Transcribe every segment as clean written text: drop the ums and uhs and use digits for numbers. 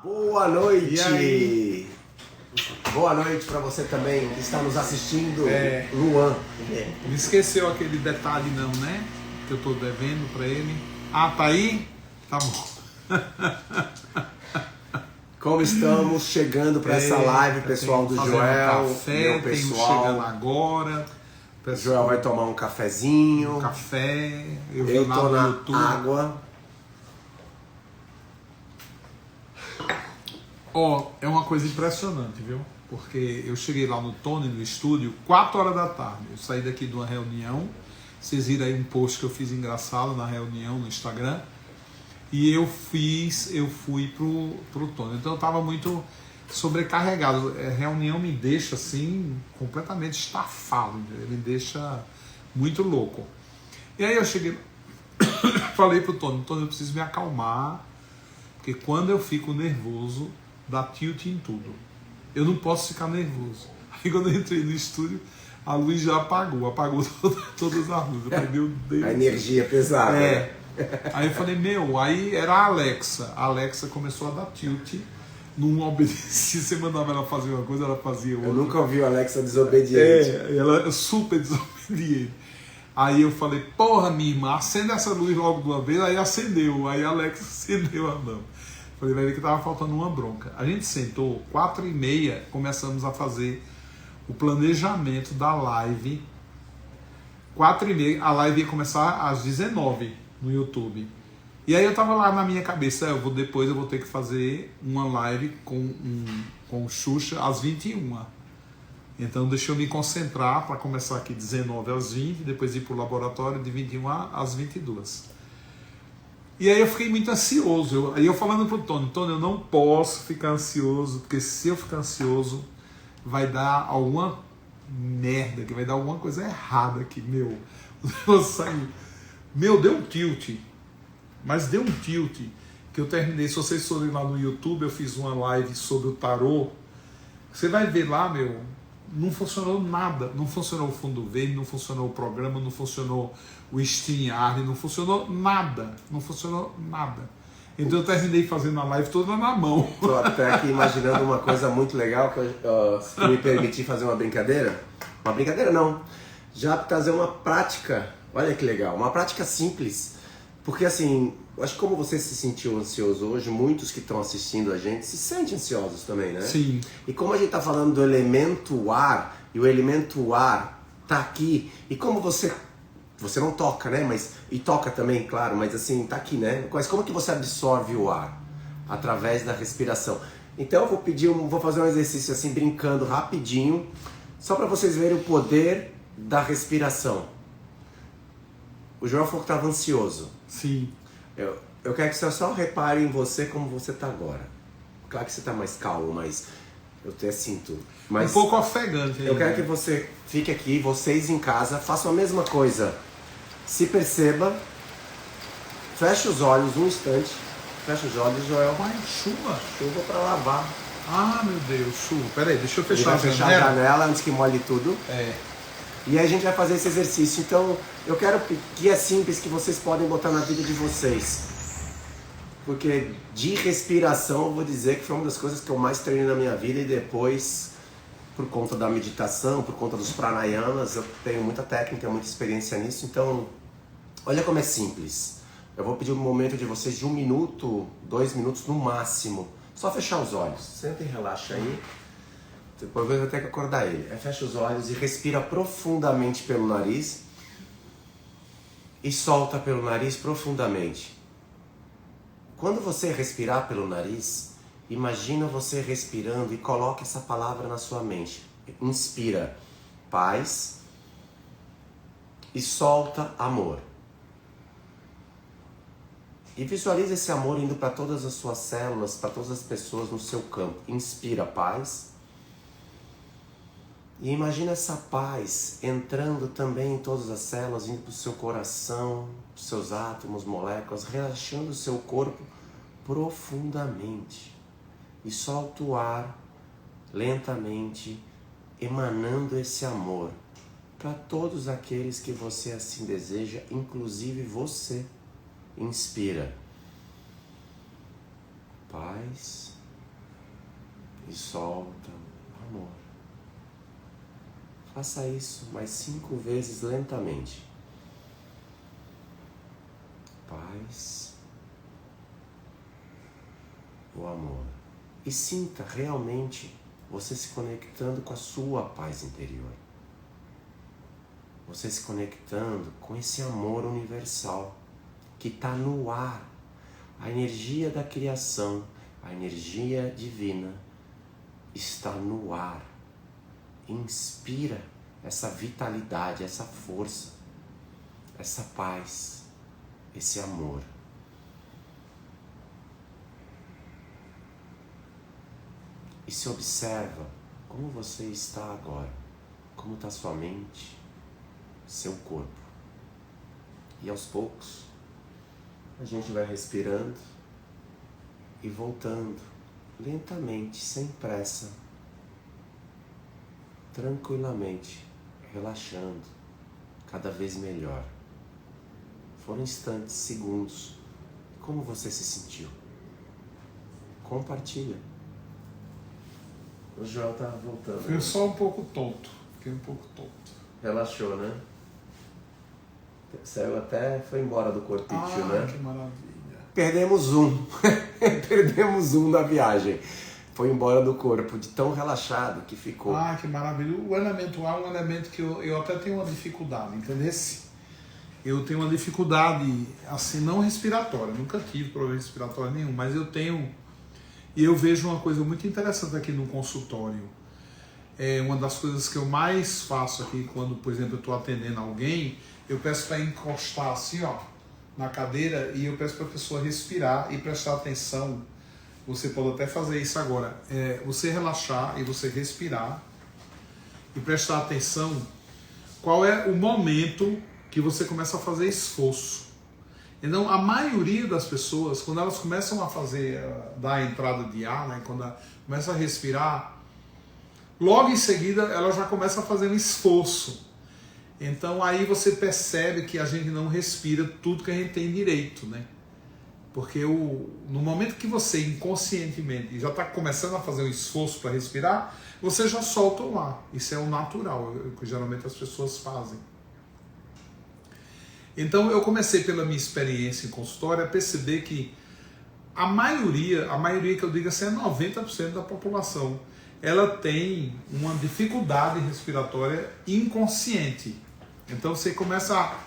Boa noite! Boa noite para você também que está nos assistindo, Luan. Não esqueceu aquele detalhe não, né? Que eu tô devendo para ele. Ah, tá aí? Tá bom. Como estamos chegando para essa live, pessoal do Joel, café, meu pessoal. Chegando agora. O Joel vai tomar um cafezinho. Café. Eu tô na água. Ó, é uma coisa impressionante, viu? Porque eu cheguei lá no Tony, no estúdio, 4 horas da tarde. Eu saí daqui de uma reunião. Vocês viram aí um post que eu fiz engraçado na reunião no Instagram. E eu fui pro Tony. Então eu tava muito sobrecarregado. A reunião me deixa assim, completamente estafado. Ele me deixa muito louco. E aí eu cheguei, falei pro Tony, eu preciso me acalmar. Porque quando eu fico nervoso, dá tilt em tudo. Eu não posso ficar nervoso. Aí quando eu entrei no estúdio, a luz já apagou todas as luzes. Eu falei, meu Deus. A energia pesada. Aí eu falei, aí era a Alexa. A Alexa começou a dar tilt. Não obedecia. Você mandava ela fazer uma coisa, ela fazia outra. Eu nunca ouvi a Alexa desobediente. Ela é super desobediente. Aí eu falei, porra, minha irmã, acenda essa luz logo de uma vez. Aí acendeu. Aí a Alexa acendeu a lâmpada. Falei, vai ver que tava faltando uma bronca. A gente sentou, 4h30, começamos a fazer o planejamento da live. 4h30, a live ia começar às 19h no YouTube. E aí eu tava lá na minha cabeça, depois eu vou ter que fazer uma live com o Xuxa às 21h. Então deixa eu me concentrar para começar aqui 19 às 20, depois ir pro laboratório de 21 às 22. E aí eu fiquei muito ansioso. Aí eu falando pro Tony, eu não posso ficar ansioso, porque se eu ficar ansioso, vai dar alguma merda, que vai dar alguma coisa errada aqui, meu. Eu saí. Deu um tilt. Mas deu um tilt que eu terminei. Se vocês forem lá no YouTube, eu fiz uma live sobre o tarô. Você vai ver lá, não funcionou nada. Não funcionou o fundo verde, não funcionou o programa, não funcionou o StreamYard, não funcionou nada. Não funcionou nada. Então eu terminei fazendo a live toda na mão. Tô até aqui imaginando uma coisa muito legal, se me permitir fazer uma brincadeira. Uma brincadeira não. Já trazer uma prática, olha que legal, uma prática simples. Porque assim, acho que como você se sentiu ansioso hoje, muitos que estão assistindo a gente se sentem ansiosos também, né? Sim. E como a gente tá falando do elemento ar, e o elemento ar tá aqui, e como você não toca, né? E toca também, claro, mas assim, tá aqui, né? Mas como que você absorve o ar? Através da respiração. Então eu vou fazer um exercício assim, brincando rapidinho, só para vocês verem o poder da respiração. O João falou que estava ansioso. Sim. Eu quero que você só repare em você como você está agora. Claro que você está mais calmo, mas eu até sinto. Mas um pouco ofegante. Eu quero que você fique aqui, vocês em casa, façam a mesma coisa. Se perceba, feche os olhos um instante. Fecha os olhos, Joel. Pai, chuva? Chuva para lavar. Ah, meu Deus, chuva. Peraí, deixa eu fechar a janela antes que molhe tudo. E aí a gente vai fazer esse exercício. Então, eu quero que é simples, que vocês podem botar na vida de vocês. Porque de respiração, eu vou dizer que foi uma das coisas que eu mais treinei na minha vida. E depois, por conta da meditação, por conta dos pranayamas, eu tenho muita técnica, muita experiência nisso. Então, olha como é simples. Eu vou pedir um momento de vocês de 1 minuto, 2 minutos no máximo. Só fechar os olhos. Senta e relaxa aí. Depois eu vou ter que acordar ele. Fecha os olhos e respira profundamente pelo nariz. E solta pelo nariz profundamente. Quando você respirar pelo nariz, imagina você respirando e coloque essa palavra na sua mente. Inspira paz e solta amor. E visualize esse amor indo para todas as suas células, para todas as pessoas no seu campo. Inspira paz. E imagina essa paz entrando também em todas as células, indo para o seu coração, os seus átomos, moléculas, relaxando o seu corpo profundamente. E solta o ar lentamente, emanando esse amor para todos aqueles que você assim deseja, inclusive você. Inspira paz e solta. Amor. Faça isso mais 5 vezes lentamente. Paz. O amor. E sinta realmente você se conectando com a sua paz interior. Você se conectando com esse amor universal que está no ar. A energia da criação, a energia divina está no ar. Inspira essa vitalidade, essa força, essa paz, esse amor. E se observa como você está agora, como está sua mente, seu corpo. E aos poucos, a gente vai respirando e voltando lentamente, sem pressa, tranquilamente, relaxando, cada vez melhor. Foram instantes, segundos. Como você se sentiu? Compartilha. O João tá voltando. Fiquei só um pouco tonto. Relaxou, né? Saiu até, foi embora do corpício, né? Que maravilha. Perdemos um. Perdemos um da viagem. Foi embora do corpo, de tão relaxado que ficou. Que maravilha. O elemento ar é um elemento que eu até tenho uma dificuldade, entendeu? Eu tenho uma dificuldade, assim, não respiratória. Nunca tive problema respiratório nenhum, mas eu tenho... E eu vejo uma coisa muito interessante aqui no consultório. É uma das coisas que eu mais faço aqui, quando, por exemplo, eu estou atendendo alguém, eu peço para encostar assim, ó, na cadeira, e eu peço para a pessoa respirar e prestar atenção. Você pode até fazer isso agora. Você relaxar e você respirar e prestar atenção qual é o momento que você começa a fazer esforço. Então, a maioria das pessoas, quando elas começam a dar a entrada de ar, né, quando ela começa a respirar, logo em seguida ela já começa a fazer um esforço. Então, aí você percebe que a gente não respira tudo que a gente tem direito, né? Porque no momento que você inconscientemente já está começando a fazer um esforço para respirar, você já solta o ar. Isso é o natural, que geralmente as pessoas fazem. Então eu comecei pela minha experiência em consultório a perceber que a maioria que eu digo assim, é 90% da população, ela tem uma dificuldade respiratória inconsciente. Então você começa a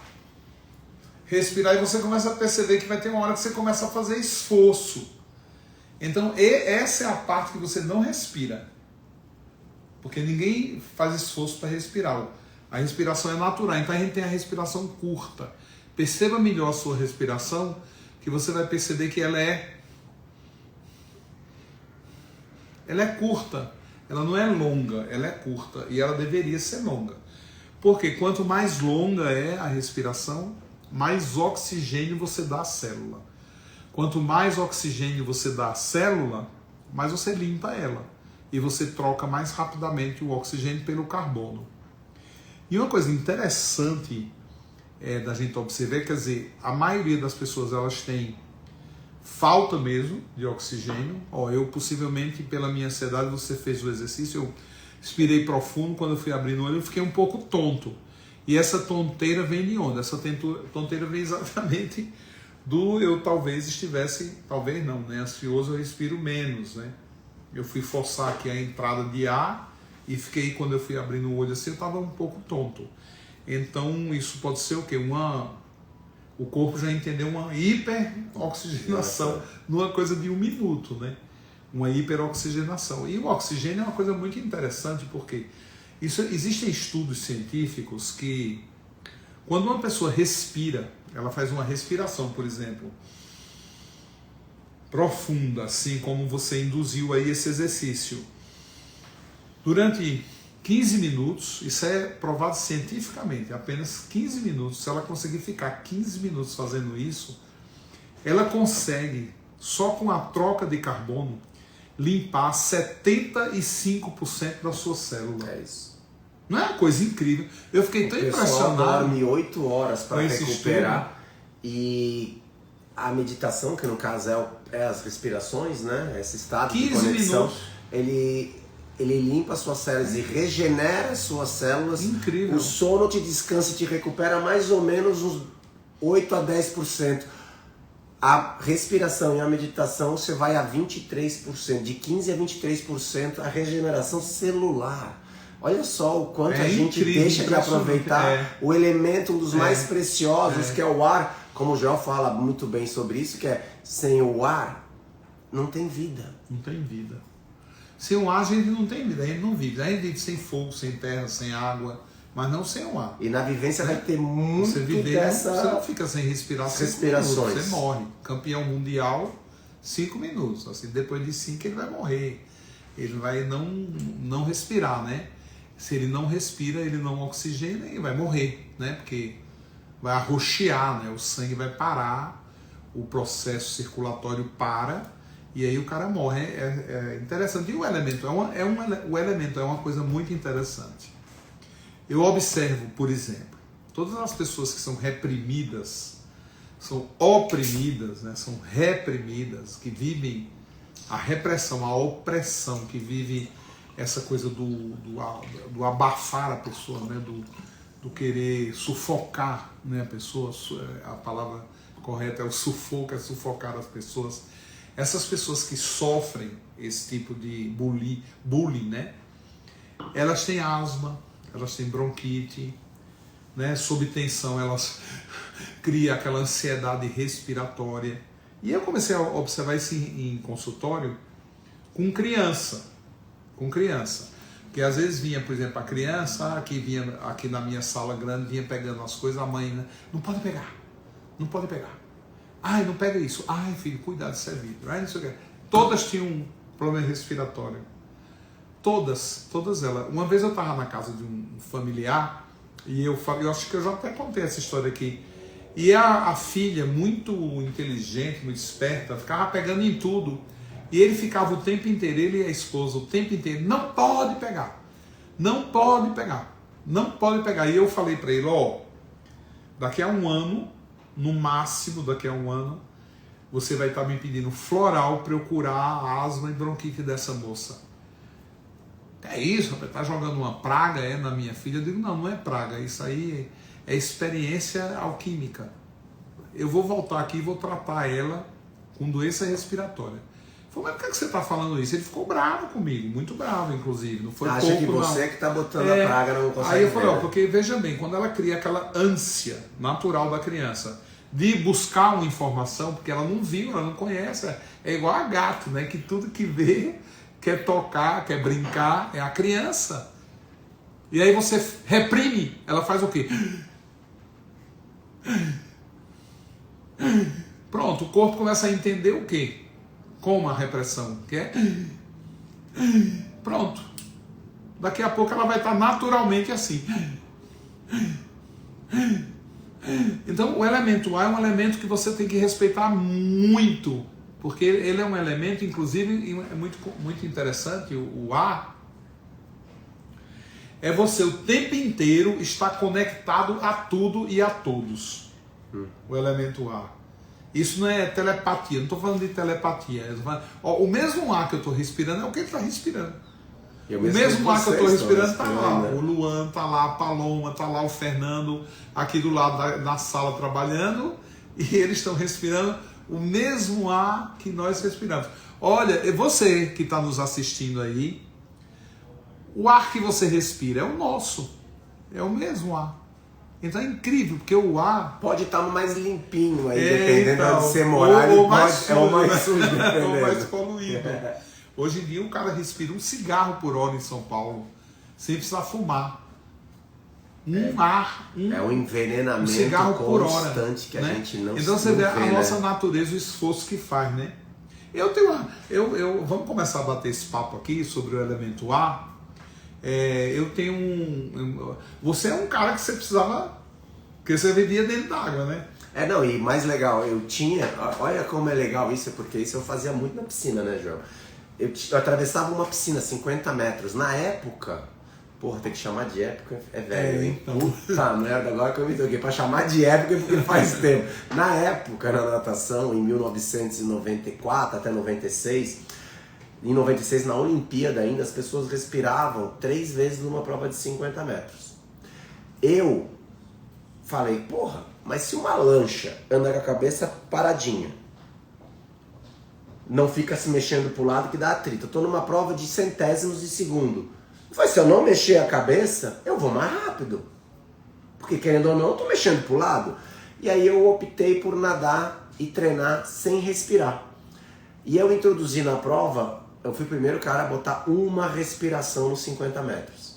respirar e você começa a perceber que vai ter uma hora que você começa a fazer esforço. Então essa é a parte que você não respira. Porque ninguém faz esforço para respirar. A respiração é natural, então a gente tem a respiração curta. Perceba melhor a sua respiração, que você vai perceber que ela é curta. Ela não é longa, ela é curta. E ela deveria ser longa. Porque quanto mais longa é a respiração, mais oxigênio você dá à célula. Quanto mais oxigênio você dá à célula, mais você limpa ela. E você troca mais rapidamente o oxigênio pelo carbono. E uma coisa interessante da gente observar, quer dizer, a maioria das pessoas elas têm falta mesmo de oxigênio. Eu possivelmente, pela minha ansiedade, você fez o exercício, eu expirei profundo, quando eu fui abrindo o olho eu fiquei um pouco tonto. E essa tonteira vem de onde? Essa tonteira vem exatamente eu talvez estivesse, talvez não, né? Ansioso, eu respiro menos, né? Eu fui forçar aqui a entrada de ar e fiquei, quando eu fui abrindo o olho assim, eu estava um pouco tonto. Então isso pode ser o quê? O corpo já entendeu uma hiperoxigenação numa coisa de 1 minuto, né? Uma hiperoxigenação. E o oxigênio é uma coisa muito interessante porque existem estudos científicos que quando uma pessoa respira, ela faz uma respiração, por exemplo, profunda, assim como você induziu aí esse exercício, durante 15 minutos, isso é provado cientificamente, apenas 15 minutos, se ela conseguir ficar 15 minutos fazendo isso, ela consegue, só com a troca de carbono, limpar 75% da sua célula. É isso. Não é uma coisa incrível? Eu fiquei tão impressionado. O pessoal dorme 8 horas para recuperar. E a meditação, que no caso é as respirações, né? Esse estado de conexão. 15 minutos. ele limpa as suas células e regenera as suas células. Incrível. O sono te descansa e te recupera mais ou menos uns 8 a 10%. A respiração e a meditação você vai a 23%, de 15 a 23% a regeneração celular. Olha só o quanto a gente deixa de aproveitar o elemento, um dos mais preciosos, que é o ar. Como o João fala muito bem sobre isso, que é sem o ar, não tem vida. Não tem vida. Sem o ar a gente não tem vida, a gente não vive. A gente vive sem fogo, sem terra, sem água, mas não sem o ar. E na vivência vai ter muito Você não fica sem respirar 5 minutos, você morre. Campeão mundial, 5 minutos. Assim, depois de 5 ele vai morrer. Ele vai não respirar, né? Se ele não respira, ele não oxigena e vai morrer, né? Porque vai arroxear, né? O sangue vai parar, o processo circulatório para. E aí o cara morre. É interessante. E o elemento o elemento é uma coisa muito interessante. Eu observo, por exemplo, todas as pessoas que são reprimidas, são oprimidas, né, são reprimidas, que vivem a repressão, a opressão, que vive essa coisa do abafar a pessoa, né, do querer sufocar, né, a pessoa. A palavra correta é o sufoco, é sufocar as pessoas. Essas pessoas que sofrem esse tipo de bullying, né? Elas têm asma, elas têm bronquite, né? Sob tensão elas criam aquela ansiedade respiratória. E eu comecei a observar isso em consultório com criança. Porque às vezes vinha, por exemplo, a criança que vinha aqui na minha sala grande, vinha pegando as coisas, a mãe, né? Não pode pegar. Ai, não pega isso. Ai, filho, cuidado, isso é vidro. Ai, não sei o que. Todas tinham um problema respiratório. Todas elas. Uma vez eu estava na casa de um familiar e eu acho que eu já até contei essa história aqui. E a filha, muito inteligente, muito esperta, ficava pegando em tudo. E ele ficava o tempo inteiro, ele e a esposa, o tempo inteiro, não pode pegar. E eu falei para ele, daqui a um ano, no máximo daqui a um ano, você vai estar me pedindo floral para eu curar a asma e bronquite dessa moça. É isso, rapaz, tá jogando uma praga na minha filha? Eu digo, não é praga, isso aí é experiência alquímica. Eu vou voltar aqui e vou tratar ela com doença respiratória. Eu falei, mas por que você está falando isso? Ele ficou bravo comigo, muito bravo, inclusive. Não foi Acha pouco, que você não. Que está botando a praga, não consegue. Aí eu falei, porque veja bem, quando ela cria aquela ânsia natural da criança de buscar uma informação, porque ela não viu, ela não conhece, é igual a gato, né? Que tudo que vê, quer tocar, quer brincar, é a criança. E aí você reprime, ela faz o quê? Pronto, o corpo começa a entender o quê? Como a repressão, que é... Pronto. Daqui a pouco ela vai estar naturalmente assim. Então o elemento ar é um elemento que você tem que respeitar muito, porque ele é um elemento, inclusive, é muito interessante, o ar, é você o tempo inteiro estar conectado a tudo e a todos. O elemento ar. Isso não é telepatia, não estou falando de telepatia. O mesmo ar que eu estou respirando é o que ele está respirando. O mesmo ar que eu estou respirando está lá. O Luan está lá, a Paloma, está lá o Fernando aqui do lado da sala trabalhando, e eles estão respirando o mesmo ar que nós respiramos. Olha, você que está nos assistindo aí, o ar que você respira é o nosso, é o mesmo ar. Então é incrível, porque o ar... Pode estar mais limpinho aí, dependendo de onde você morar, ou mais sujo, ou mais poluído. Hoje em dia o cara respira um cigarro por hora em São Paulo, sem precisar fumar. É um envenenamento cigarro por hora, constante que a gente não Então você vê a nossa natureza, o esforço que faz, né? Vamos começar a bater esse papo aqui sobre o elemento ar. Você é um cara que você precisava, porque você vivia dentro d'água, né? E mais legal, olha como é legal isso, porque isso eu fazia muito na piscina, né, João? Eu atravessava uma piscina 50 metros, na época, tem que chamar de época, é velho, hein? Então. Puta merda, agora que eu me toquei, pra chamar de época porque faz tempo. Na época, na natação, em 1994 até 96, em 96, na Olimpíada ainda, as pessoas respiravam 3 vezes numa prova de 50 metros. Eu falei, porra, mas se uma lancha anda com a cabeça paradinha, não fica se mexendo pro lado que dá atrito. Eu tô numa prova de centésimos de segundo. Eu falei, se eu não mexer a cabeça, eu vou mais rápido. Porque querendo ou não, eu tô mexendo pro lado. E aí eu optei por nadar e treinar sem respirar. E eu introduzi na prova, eu fui o primeiro cara a botar uma respiração nos 50 metros.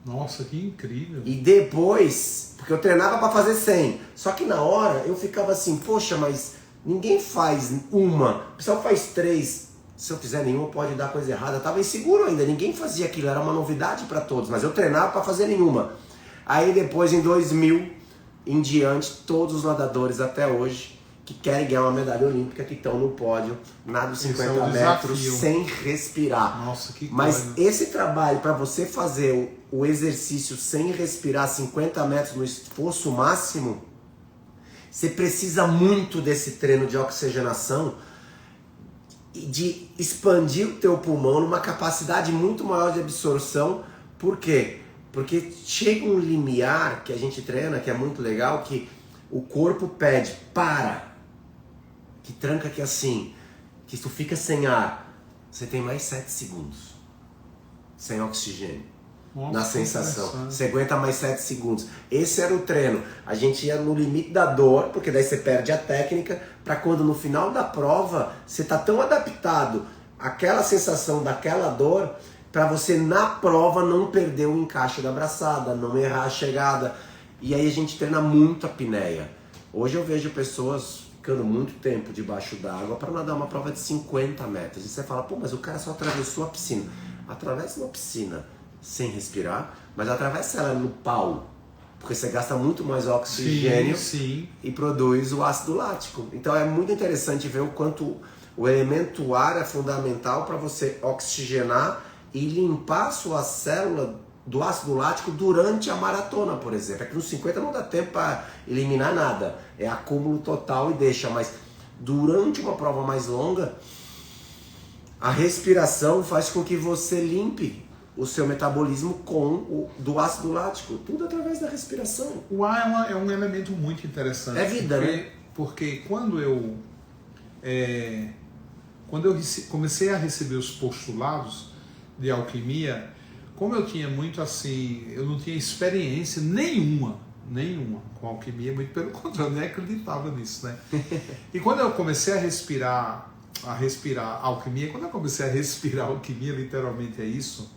Nossa, que incrível. E depois, porque eu treinava para fazer 100, só que na hora eu ficava assim, poxa, mas ninguém faz uma, o pessoal faz 3, se eu fizer nenhuma pode dar coisa errada. Eu tava inseguro ainda, ninguém fazia aquilo, era uma novidade para todos, mas eu treinava para fazer nenhuma. Aí depois, em 2000 em diante, todos os nadadores até hoje que querem ganhar uma medalha olímpica, que estão no pódio, nadam 50 metros sem respirar. Nossa, que Mas coisa. esse trabalho, para você fazer o exercício sem respirar 50 metros no esforço máximo, você precisa muito desse treino de oxigenação e de expandir o teu pulmão numa capacidade muito maior de absorção. Por quê? Porque chega um limiar que a gente treina, que é muito legal, que o corpo pede, para, que tranca aqui assim, que tu fica sem ar, você tem mais 7 segundos, sem oxigênio. Nossa, na sensação. Você aguenta mais 7 segundos. Esse era o treino. A gente ia no limite da dor, porque daí você perde a técnica, para quando no final da prova você tá tão adaptado àquela sensação daquela dor, para você na prova não perder o encaixe da braçada, não errar a chegada. E aí a gente treina muito a apneia. Hoje eu vejo pessoas ficando muito tempo debaixo d'água para nadar uma prova de 50 metros. E você fala, pô, mas o cara só atravessou a piscina. Atravessa uma piscina sem respirar, mas atravessa ela no pau, porque você gasta muito mais oxigênio, sim. E produz o ácido lático. Então é muito interessante ver o quanto o elemento ar é fundamental para você oxigenar e limpar a sua célula do ácido lático durante a maratona, por exemplo. É que nos 50 não dá tempo para eliminar nada, é acúmulo total e deixa, mas durante uma prova mais longa, a respiração faz com que você limpe o seu metabolismo do ácido lático, tudo através da respiração. O ar é um elemento muito interessante. É vida, né? Porque quando eu comecei a receber os postulados de alquimia, como eu tinha muito assim, eu não tinha experiência nenhuma com alquimia, muito pelo contrário, eu nem acreditava nisso, né? E quando eu comecei a respirar alquimia, quando eu comecei a respirar alquimia, literalmente é isso,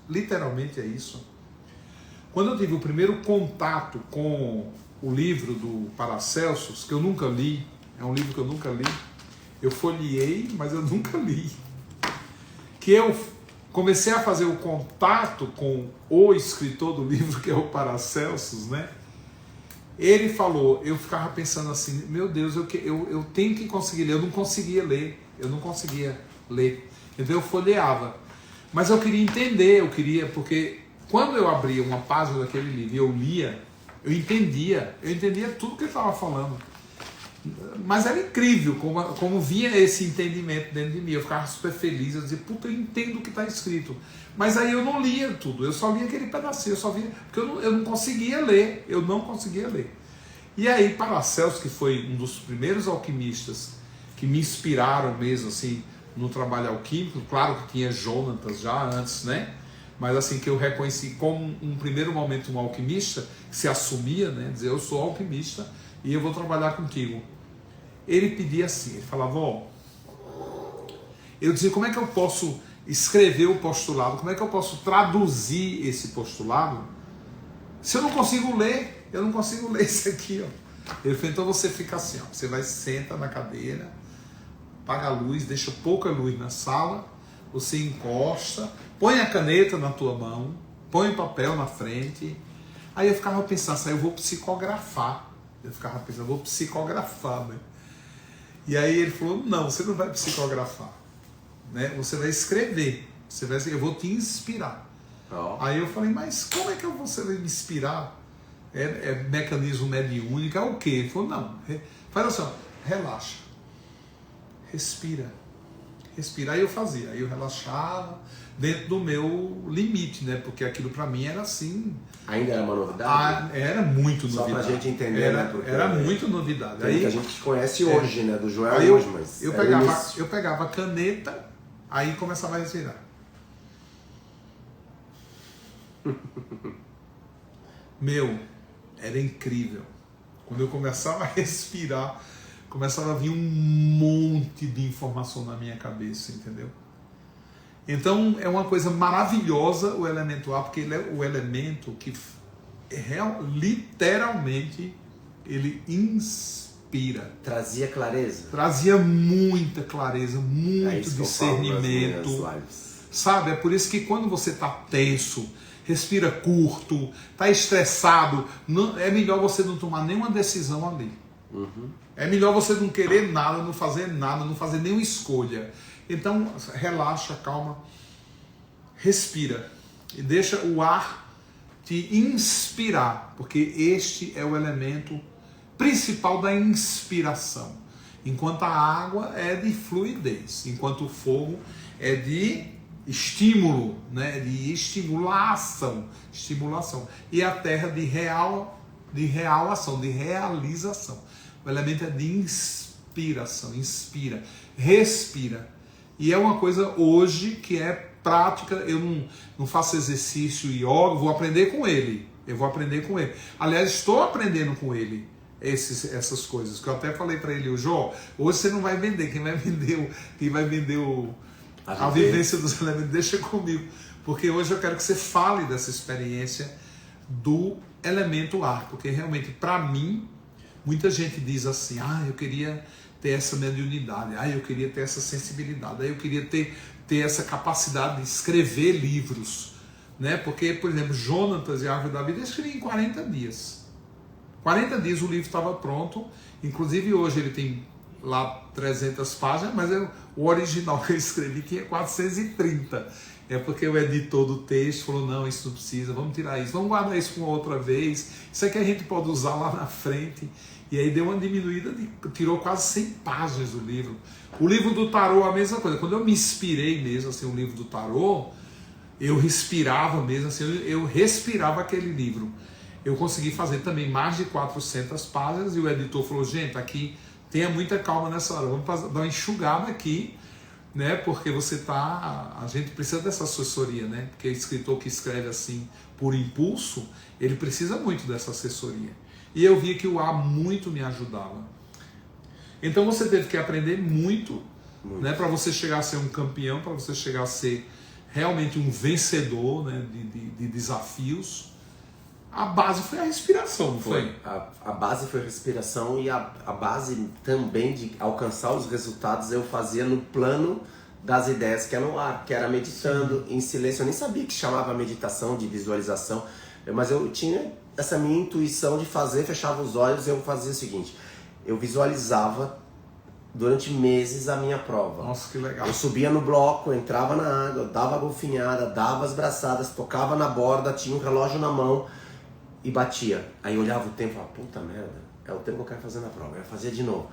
quando eu tive o primeiro contato com o livro do Paracelsus, que eu nunca li, é um livro que eu nunca li, eu folheei, mas eu nunca li, que eu comecei a fazer o contato com o escritor do livro, que é o Paracelsus, né? Ele falou, eu ficava pensando assim, meu Deus, eu tenho que conseguir ler, eu não conseguia ler, então eu folheava, mas eu queria entender, porque quando eu abria uma página daquele livro e eu lia, eu entendia tudo que ele estava falando, mas era incrível como vinha esse entendimento dentro de mim, eu ficava super feliz, eu dizia, puta, eu entendo o que está escrito, mas aí eu não lia tudo, eu só lia aquele pedacinho, porque eu não conseguia ler, E aí Paracelsus, que foi um dos primeiros alquimistas que me inspiraram mesmo assim no trabalho alquímico, claro que tinha Jonatas já antes, né? Mas assim, que eu reconheci como um primeiro momento um alquimista que se assumia, né? Dizer, eu sou alquimista e eu vou trabalhar contigo. Ele pedia assim, ele falava, ó, eu dizia, como é que eu posso escrever o postulado, como é que eu posso traduzir esse postulado se eu não consigo ler isso aqui, ó. Ele falou, então você fica assim, ó, você senta na cadeira, apaga a luz, deixa pouca luz na sala, você encosta, põe a caneta na tua mão, põe o papel na frente. Aí eu ficava pensando assim, eu vou psicografar. Né? E aí ele falou, não, você não vai psicografar, né? Você vai escrever, eu vou te inspirar. Oh. Aí eu falei, mas como é que você vai me inspirar? É mecanismo mediúnico, é o quê? Ele falou, não, faz assim, ó, relaxa, respira, respira. Aí eu fazia, aí eu relaxava dentro do meu limite, né? Porque aquilo para mim era assim... Ainda era uma novidade? Era muito novidade. Só pra gente entender, era, né? Porque era muito novidade. Tem muita gente que conhece hoje, né? Do Joel aí hoje, mas... eu pegava a caneta, aí começava a respirar. Meu, era incrível. Quando eu começava a respirar, começava a vir um monte de informação na minha cabeça, entendeu? Então é uma coisa maravilhosa o elemento ar, porque ele é o elemento que literalmente ele inspira. Trazia clareza? Trazia muita clareza, muito discernimento. Sabe? É por isso que quando você está tenso, respira curto, está estressado, é melhor você não tomar nenhuma decisão ali. Uhum. É melhor você não querer nada, não fazer nada, não fazer nenhuma escolha. Então, relaxa, calma, respira e deixa o ar te inspirar, porque este é o elemento principal da inspiração. Enquanto a água é de fluidez, enquanto o fogo é de estímulo, né, de estimulação, e a terra de real ação, de realização. O elemento é de inspiração, inspira, respira. E é uma coisa hoje que é prática. Eu não faço exercício e yoga, vou aprender com ele. Eu vou aprender com ele. Aliás, estou aprendendo com ele essas coisas, que eu até falei para ele, Jó, hoje você não vai vender, quem vai vender a vivência dos elementos, deixa comigo, porque hoje eu quero que você fale dessa experiência do elemento ar, porque realmente para mim, muita gente diz assim, eu queria ter essa mediunidade, eu queria ter essa sensibilidade, eu queria ter essa capacidade de escrever livros, né? Porque, por exemplo, Jonatas e a Árvore da Vida eu escrevi em 40 dias. 40 dias o livro estava pronto, inclusive hoje ele tem lá 300 páginas, mas o original que eu escrevi tinha 430. É porque o editor do texto falou, não, isso não precisa, vamos tirar isso, vamos guardar isso para uma outra vez, isso aqui a gente pode usar lá na frente. E aí deu uma diminuída, tirou quase 100 páginas do livro. O livro do tarô, a mesma coisa. Quando eu me inspirei mesmo, assim, o livro do tarô, eu respirava mesmo, assim, eu respirava aquele livro. Eu consegui fazer também mais de 400 páginas e o editor falou, gente, aqui tenha muita calma nessa hora, vamos dar uma enxugada aqui, né? Porque a gente precisa dessa assessoria, né? Porque escritor que escreve assim por impulso, ele precisa muito dessa assessoria. E eu via que o ar muito me ajudava. Então você teve que aprender muito. Né, para você chegar a ser um campeão, para você chegar a ser realmente um vencedor, né, de desafios. A base foi a respiração, não foi? A base foi a respiração e a base também de alcançar os resultados eu fazia no plano das ideias que era no ar, que era meditando em silêncio. Eu nem sabia que chamava meditação, de visualização, mas eu tinha essa minha intuição de fazer, fechava os olhos e eu fazia o seguinte, eu visualizava durante meses a minha prova. Nossa, que legal. Eu subia no bloco, entrava na água, dava a golfinhada, dava as braçadas, tocava na borda, tinha um relógio na mão e batia. Aí eu olhava o tempo e falava, puta merda, é o tempo que eu quero fazer na prova. Eu fazia de novo,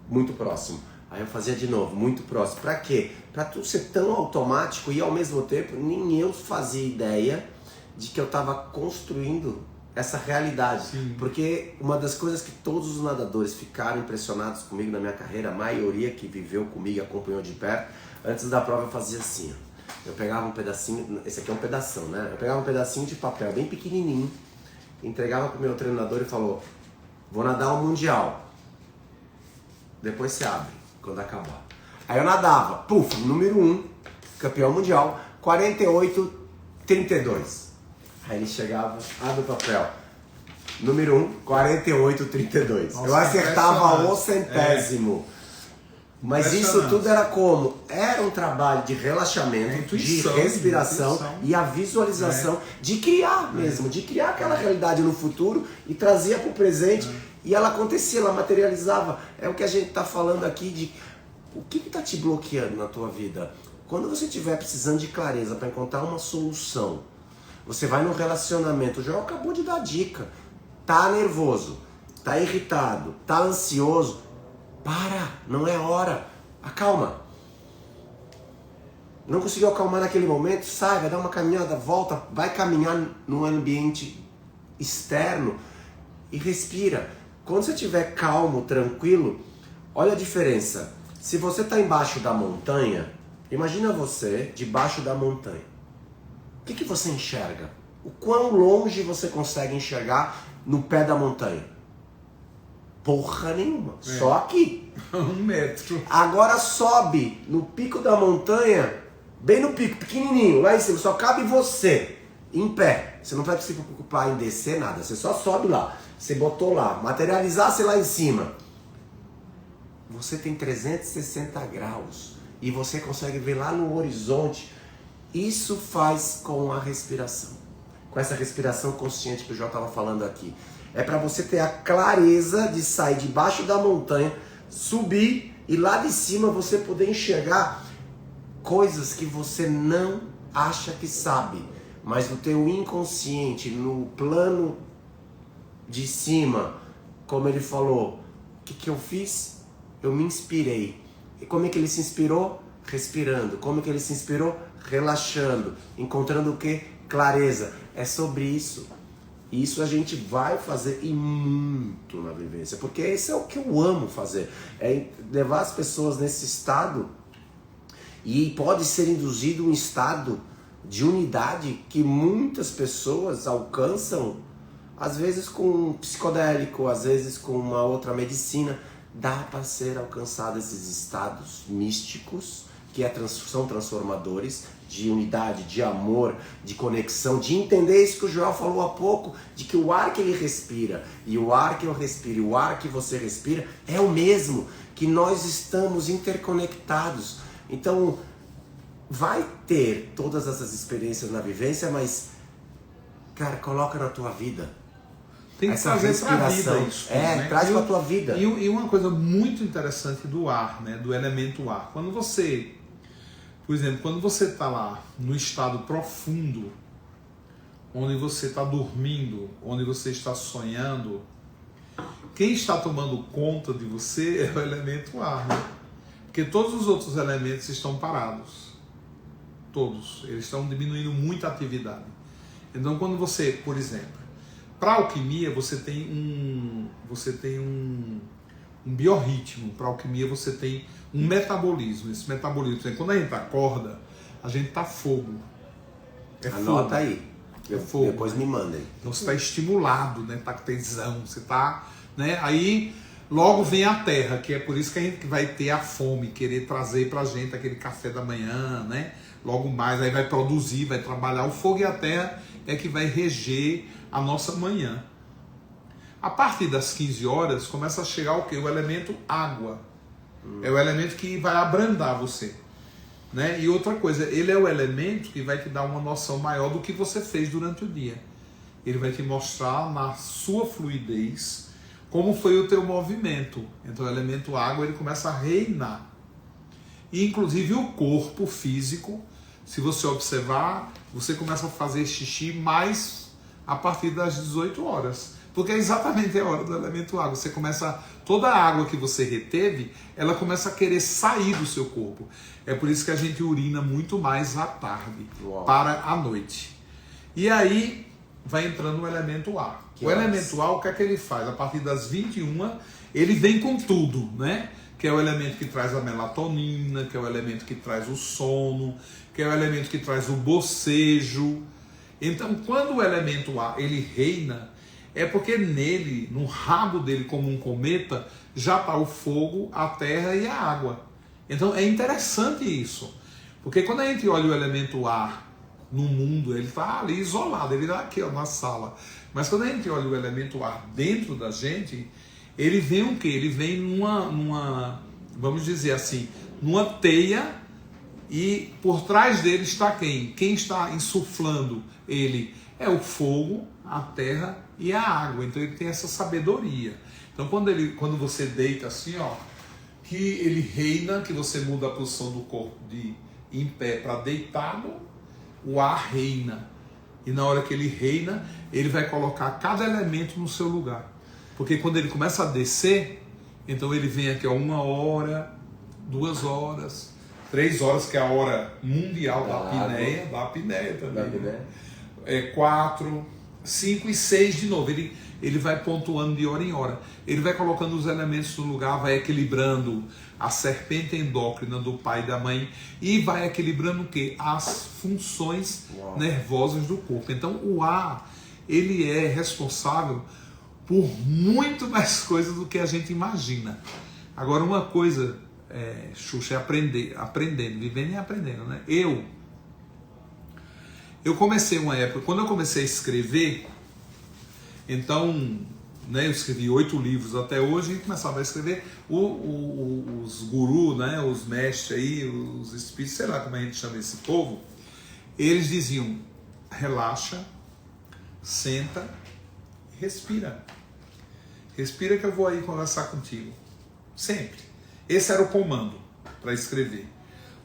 muito próximo. Aí eu fazia de novo, muito próximo. Pra quê? Pra tudo ser tão automático e ao mesmo tempo nem eu fazia ideia de que eu tava construindo essa realidade. Sim. Porque uma das coisas que todos os nadadores ficaram impressionados comigo na minha carreira, a maioria que viveu comigo e acompanhou de perto, antes da prova eu fazia assim, ó. Eu pegava um pedacinho, esse aqui é um pedação, né? Eu pegava um pedacinho de papel bem pequenininho, entregava pro meu treinador e falou, vou nadar o Mundial. Depois você abre, quando acabar. Aí eu nadava, puf, número 1, campeão mundial, 48-32. Aí ele chegava, abre o papel. Número 1, 48-32. Eu acertava o centésimo. Mas isso tudo era como? Era um trabalho de relaxamento, de respiração e a visualização de criar mesmo, de criar aquela realidade no futuro e trazia para o presente. E ela acontecia, ela materializava. É o que a gente está falando aqui de o que está te bloqueando na tua vida. Quando você estiver precisando de clareza para encontrar uma solução, você vai no relacionamento, o João acabou de dar dica, tá nervoso, tá irritado, tá ansioso, para, não é hora, acalma. Não conseguiu acalmar naquele momento? Sai, vai dar uma caminhada, volta, vai caminhar num ambiente externo e respira. Quando você estiver calmo, tranquilo, olha a diferença. Se você está embaixo da montanha, imagina você debaixo da montanha. O que você enxerga? O quão longe você consegue enxergar no pé da montanha? Porra nenhuma, só aqui. 1 metro. Agora sobe no pico da montanha, bem no pico, pequenininho, lá em cima, só cabe você, em pé. Você não vai se preocupar em descer nada, você só sobe lá. Você botou lá, materializasse lá em cima. Você tem 360 graus e você consegue ver lá no horizonte. Isso faz com a respiração, com essa respiração consciente que o João estava falando aqui. É para você ter a clareza de sair debaixo da montanha, subir e lá de cima você poder enxergar coisas que você não acha que sabe, mas no teu inconsciente, no plano de cima, como ele falou, o que eu fiz? Eu me inspirei. E como é que ele se inspirou? Respirando. Como é que ele se inspirou? Relaxando. Encontrando o quê? Clareza. É sobre isso. E isso a gente vai fazer e muito na vivência, porque esse é o que eu amo fazer, é levar as pessoas nesse estado, e pode ser induzido um estado de unidade que muitas pessoas alcançam, às vezes com um psicodélico, às vezes com uma outra medicina. Dá para ser alcançado esses estados místicos, que são transformadores, de unidade, de amor, de conexão, de entender isso que o Joel falou há pouco, de que o ar que ele respira, e o ar que eu respiro, e o ar que você respira, é o mesmo, que nós estamos interconectados. Então, vai ter todas essas experiências na vivência, mas, cara, coloca na tua vida. Tem que trazer para a vida isso. Né? Traz para a tua vida. E uma coisa muito interessante do ar, né? Do elemento ar. Quando você, por exemplo, quando você está lá no estado profundo, onde você está dormindo, onde você está sonhando, quem está tomando conta de você é o elemento ar, né? Porque todos os outros elementos estão parados. Todos. Eles estão diminuindo muito a atividade. Então, quando você, por exemplo, para alquimia você tem um biorritmo. Para alquimia você tem um metabolismo. Esse metabolismo, quando a gente acorda, a gente tá fogo. Anota fogo. Aí. Fogo. Depois me mandem. Então você está estimulado, né? Tá com tesão, você tá, né? Aí logo vem a terra, que é por isso que a gente vai ter a fome, querer trazer pra gente aquele café da manhã, né? Logo mais, aí vai produzir, vai trabalhar. O fogo e a terra é que vai reger a nossa manhã. A partir das 15 horas começa a chegar o quê? O elemento água. É o elemento que vai abrandar você, né? E outra coisa, ele é o elemento que vai te dar uma noção maior do que você fez durante o dia. Ele vai te mostrar na sua fluidez como foi o teu movimento. Então o elemento água, ele começa a reinar. E inclusive o corpo físico, se você observar, você começa a fazer xixi mais a partir das 18 horas. Porque é exatamente a hora do elemento água. Você começa, toda a água que você reteve, ela começa a querer sair do seu corpo. É por isso que a gente urina muito mais à tarde, para a noite. E aí vai entrando o elemento ar. O elemento ar, o que é que ele faz? A partir das 21, ele vem com tudo, né? Que é o elemento que traz a melatonina, que é o elemento que traz o sono, que é o elemento que traz o bocejo. Então, quando o elemento ar, ele reina, é porque nele, no rabo dele como um cometa, já está o fogo, a terra e a água. Então é interessante isso, porque quando a gente olha o elemento ar no mundo, ele está ali isolado, ele está aqui ó, na sala. Mas quando a gente olha o elemento ar dentro da gente, ele vem o quê? Ele vem numa, vamos dizer assim, numa teia, e por trás dele está quem? Quem está insuflando ele é o fogo, a terra e a água. Então ele tem essa sabedoria. Então quando você deita assim, ó, que ele reina, que você muda a posição do corpo de em pé para deitado, o ar reina. E na hora que ele reina, ele vai colocar cada elemento no seu lugar. Porque quando ele começa a descer, então ele vem aqui a 1 hora, 2 horas, 3 horas, que é a hora mundial da apneia também. É 4, 5 e 6 de novo. Ele vai pontuando de hora em hora. Ele vai colocando os elementos no lugar, vai equilibrando a serpente endócrina do pai e da mãe e vai equilibrando o quê? As funções nervosas do corpo. Então o ar, ele é responsável por muito mais coisas do que a gente imagina. Agora, uma coisa, Xuxa, é aprendendo, vivendo e aprendendo, né? Eu comecei uma época, quando eu comecei a escrever, então, né, eu escrevi 8 livros até hoje e começava a escrever. Os gurus, né, os mestres aí, os espíritos, sei lá como a gente chama esse povo, eles diziam: relaxa, senta, respira. Respira que eu vou aí conversar contigo. Sempre. Esse era o comando para escrever.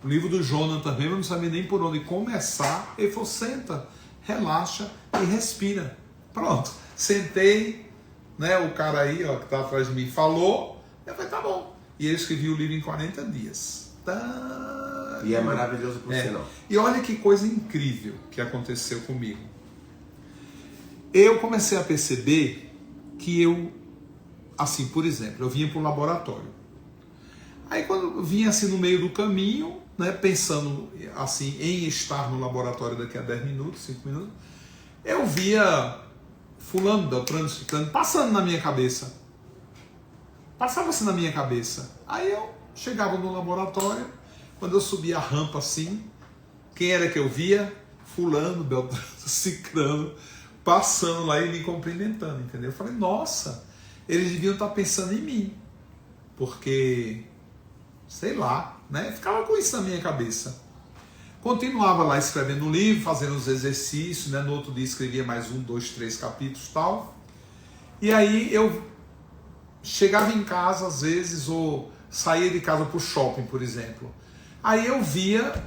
O livro do Jonathan também, eu não sabia nem por onde começar. Ele falou: senta, relaxa e respira. Pronto. Sentei, né, o cara aí, ó, que está atrás de mim falou, eu falei: tá bom. E ele escreveu o livro em 40 dias. E é maravilhoso por sinal. E olha que coisa incrível que aconteceu comigo. Eu comecei a perceber que eu, assim, por exemplo, eu vinha para o laboratório. Aí quando eu vinha assim no meio do caminho, né, pensando assim em estar no laboratório daqui a 10 minutos, 5 minutos, eu via fulano, beltrano, ciclano, passando na minha cabeça. Passava assim na minha cabeça. Aí eu chegava no laboratório, quando eu subia a rampa assim, quem era que eu via? Fulano, beltrano, ciclano, passando lá e me cumprimentando, entendeu? Eu falei: nossa, eles deviam estar pensando em mim. Porque, sei lá, né? Ficava com isso na minha cabeça. Continuava lá escrevendo um livro, fazendo os exercícios, né? No outro dia escrevia mais 1, 2, 3 capítulos e tal. E aí eu chegava em casa às vezes, ou saía de casa para o shopping, por exemplo. Aí eu via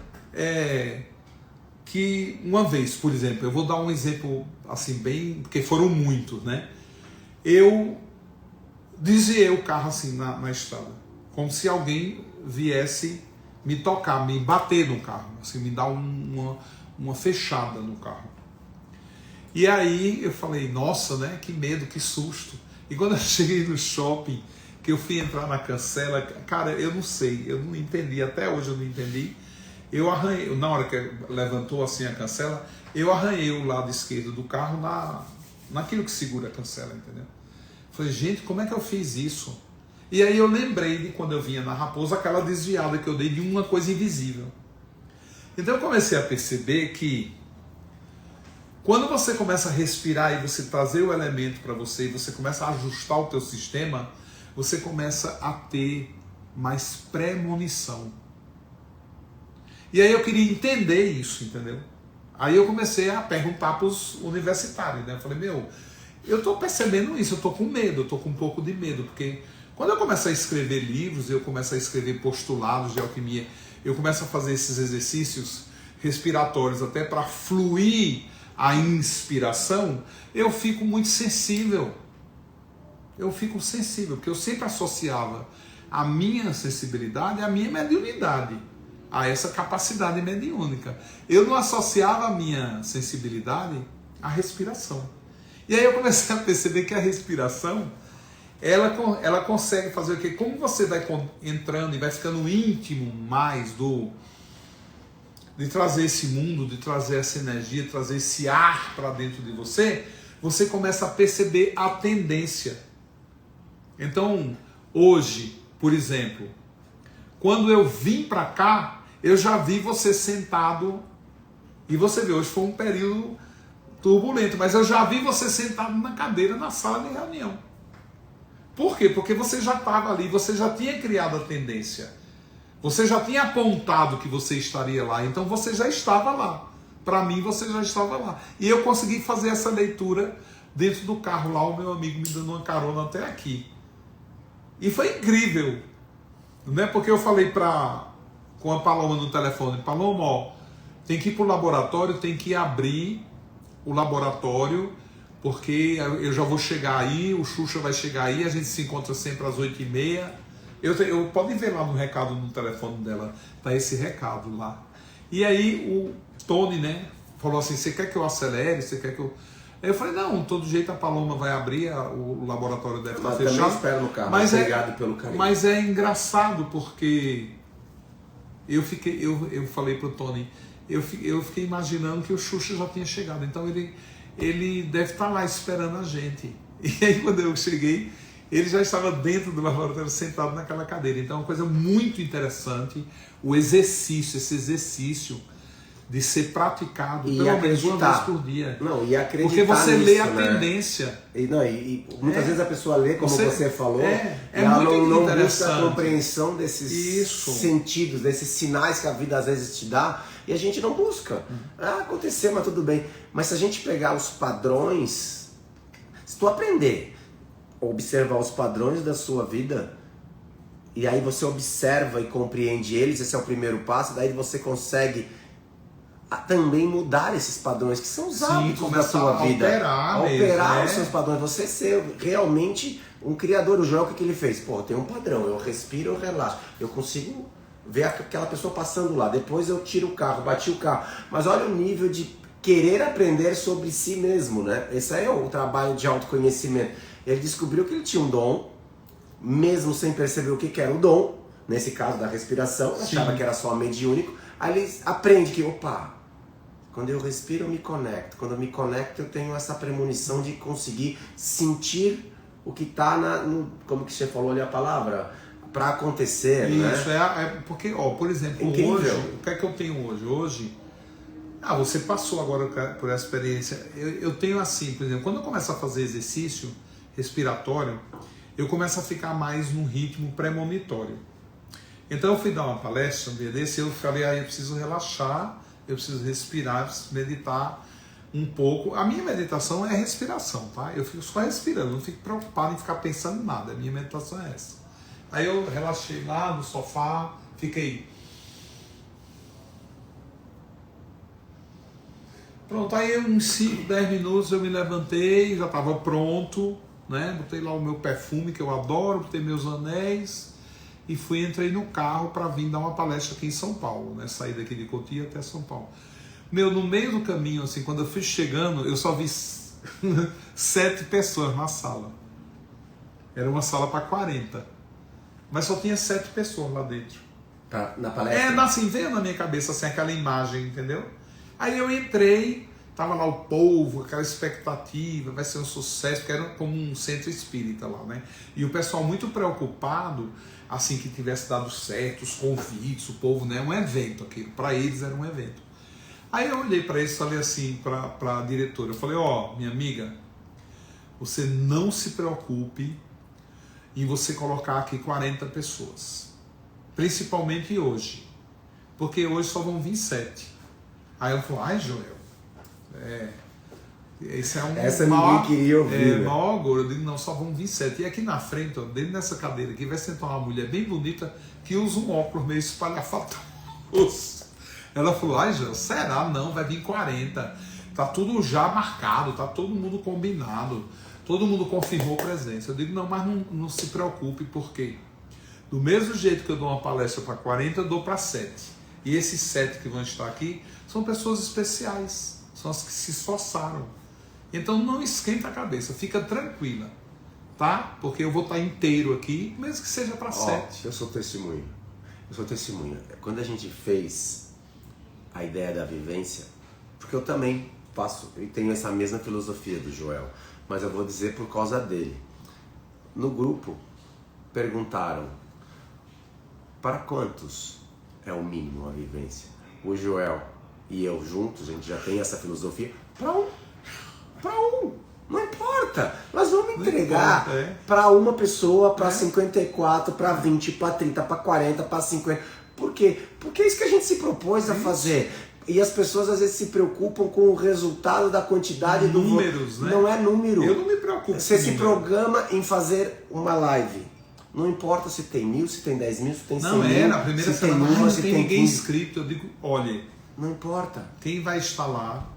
que uma vez, por exemplo, eu vou dar um exemplo assim bem, porque foram muitos, né? Eu desviei o carro assim na estrada, como se alguém viesse me tocar, me bater no carro, assim, me dar uma fechada no carro. E aí eu falei: nossa, né? Que medo, que susto. E quando eu cheguei no shopping, que eu fui entrar na cancela, cara, eu não sei, eu não entendi, até hoje eu não entendi. Eu arranhei, na hora que levantou assim a cancela, eu arranhei o lado esquerdo do carro naquilo que segura a cancela, entendeu? Falei: gente, como é que eu fiz isso? E aí eu lembrei de quando eu vinha na Raposa, aquela desviada que eu dei de uma coisa invisível. Então eu comecei a perceber que quando você começa a respirar e você trazer o elemento para você, e você começa a ajustar o teu sistema, você começa a ter mais premonição. E aí eu queria entender isso, entendeu? Aí eu comecei a perguntar para os universitários, né? Eu falei: meu, eu estou percebendo isso, eu estou com medo, eu estou com um pouco de medo, porque quando eu começo a escrever livros, eu começo a escrever postulados de alquimia, eu começo a fazer esses exercícios respiratórios até para fluir a inspiração, eu fico muito sensível. Eu fico sensível, porque eu sempre associava a minha sensibilidade, a minha mediunidade, a essa capacidade mediúnica. Eu não associava a minha sensibilidade à respiração. E aí eu comecei a perceber que a respiração, ela consegue fazer o quê? Como você vai entrando e vai ficando íntimo mais de trazer esse mundo, de trazer essa energia, de trazer esse ar para dentro de você, você começa a perceber a tendência. Então, hoje, por exemplo, quando eu vim para cá, eu já vi você sentado, e você vê, hoje foi um período turbulento, mas eu já vi você sentado na cadeira na sala de reunião. Por quê? Porque você já estava ali, você já tinha criado a tendência. Você já tinha apontado que você estaria lá, então você já estava lá. Para mim, você já estava lá. E eu consegui fazer essa leitura dentro do carro lá, o meu amigo me dando uma carona até aqui. E foi incrível, né? Porque eu falei com a Paloma no telefone: Paloma, ó, tem que ir para o laboratório, tem que abrir o laboratório, porque eu já vou chegar aí, o Xuxa vai chegar aí, a gente se encontra sempre às 8h30, Podem ver lá no recado no telefone dela, tá esse recado lá. E aí o Tony, né, falou assim, você quer que eu acelere? Você quer que eu... Aí eu falei, não, de todo jeito a Paloma vai abrir, o laboratório deve estar fechado. Também espero no carro, mas obrigado pelo carinho. Mas é engraçado porque eu falei pro Tony, eu fiquei imaginando que o Xuxa já tinha chegado, então ele deve estar lá esperando a gente. E aí quando eu cheguei, ele já estava dentro do laboratório, sentado naquela cadeira. Então é uma coisa muito interessante, esse exercício de ser praticado e pelo menos uma vez por dia. Não, e acreditar porque você nisso, lê a né? tendência. E muitas vezes a pessoa lê, como você falou, e ela muito não busca interessante. a compreensão desses sentidos, desses sinais que a vida às vezes te dá, e a gente não busca. Aconteceu, mas tudo bem. Mas se a gente pegar os padrões, se tu aprender a observar os padrões da sua vida, e aí você observa e compreende eles, esse é o primeiro passo, daí você consegue também mudar esses padrões que são os hábitos da sua vida. Operar os seus padrões, você ser realmente um criador. O Joel, o que ele fez? Pô, tem um padrão, eu respiro, eu relaxo, eu consigo ver aquela pessoa passando lá, depois eu tiro o carro, bati o carro, mas olha o nível de querer aprender sobre si mesmo, né? Esse aí é o trabalho de autoconhecimento. Ele descobriu que ele tinha um dom, mesmo sem perceber o que era o dom, nesse caso da respiração, achava que era só mediúnico. Aí ele aprende que, opa, quando eu respiro eu me conecto, quando eu me conecto eu tenho essa premonição de conseguir sentir o que está como que você falou ali a palavra, para acontecer. Isso, né? Porque, por exemplo, incrível. Hoje, o que é que eu tenho hoje? Hoje, você passou agora por essa experiência, eu tenho assim, por exemplo, quando eu começo a fazer exercício respiratório, eu começo a ficar mais num ritmo premonitório. Então eu fui dar uma palestra um dia desse, eu falei, eu preciso relaxar, eu preciso respirar, eu preciso meditar um pouco. A minha meditação é respiração, tá? Eu fico só respirando, não fico preocupado em ficar pensando em nada, a minha meditação é essa. Aí eu relaxei lá no sofá, fiquei... Pronto, aí uns 5, 10 minutos eu me levantei, já estava pronto, né? Botei lá o meu perfume que eu adoro, botei meus anéis e entrei no carro para vir dar uma palestra aqui em São Paulo, né? Saí daqui de Cotia até São Paulo. No meio do caminho, assim, quando eu fui chegando, eu só vi 7 pessoas na sala. Era uma sala para 40, mas só tinha 7 pessoas lá dentro. Tá, na palestra? Assim, veio na minha cabeça assim, aquela imagem, entendeu? Aí eu entrei, tava lá o povo, aquela expectativa, vai ser um sucesso, porque era como um centro espírita lá, né? E o pessoal muito preocupado, assim, que tivesse dado certo, os convites, o povo, né? Um evento aquilo, para eles era um evento. Aí eu olhei para eles e falei assim, para a diretora, eu falei, minha amiga, você não se preocupe em você colocar aqui 40 pessoas, principalmente hoje, porque hoje só vão vir 7. Aí ela falou, Joel, esse é um essa ninguém queria ouvir, né? maior agora. Eu digo, não, só vão vir 7. E aqui na frente, dentro dessa cadeira aqui, vai sentar uma mulher bem bonita que usa um óculos meio espalhafatoso. Ela falou, Joel, será? Não, vai vir 40. Tá tudo já marcado, tá todo mundo combinado, todo mundo confirmou presença. Eu digo, não, mas não se preocupe, porque do mesmo jeito que eu dou uma palestra para 40, eu dou para 7. E esses 7 que vão estar aqui são pessoas especiais, são as que se esforçaram. Então não esquenta a cabeça, fica tranquila, tá? Porque eu vou estar inteiro aqui, mesmo que seja para 7. Eu sou testemunha. Quando a gente fez a ideia da vivência, porque eu também faço e tenho essa mesma filosofia do Joel, mas eu vou dizer por causa dele. No grupo, perguntaram, para quantos é o mínimo a vivência? O Joel e eu juntos, a gente já tem essa filosofia. Para um. Não importa. Nós vamos entregar para uma pessoa, para 54, para 20, para 30, para 40, para 50. Por quê? Porque é isso que a gente se propôs a fazer. E as pessoas às vezes se preocupam com o resultado da quantidade números, né? Não é número. Eu não me preocupo. Você se programa em fazer uma live. Não importa se tem 1000, se tem 10 mil, se tem 100 mil. Na primeira semana não tem ninguém inscrito. Eu digo, olha, não importa. Quem vai estar lá?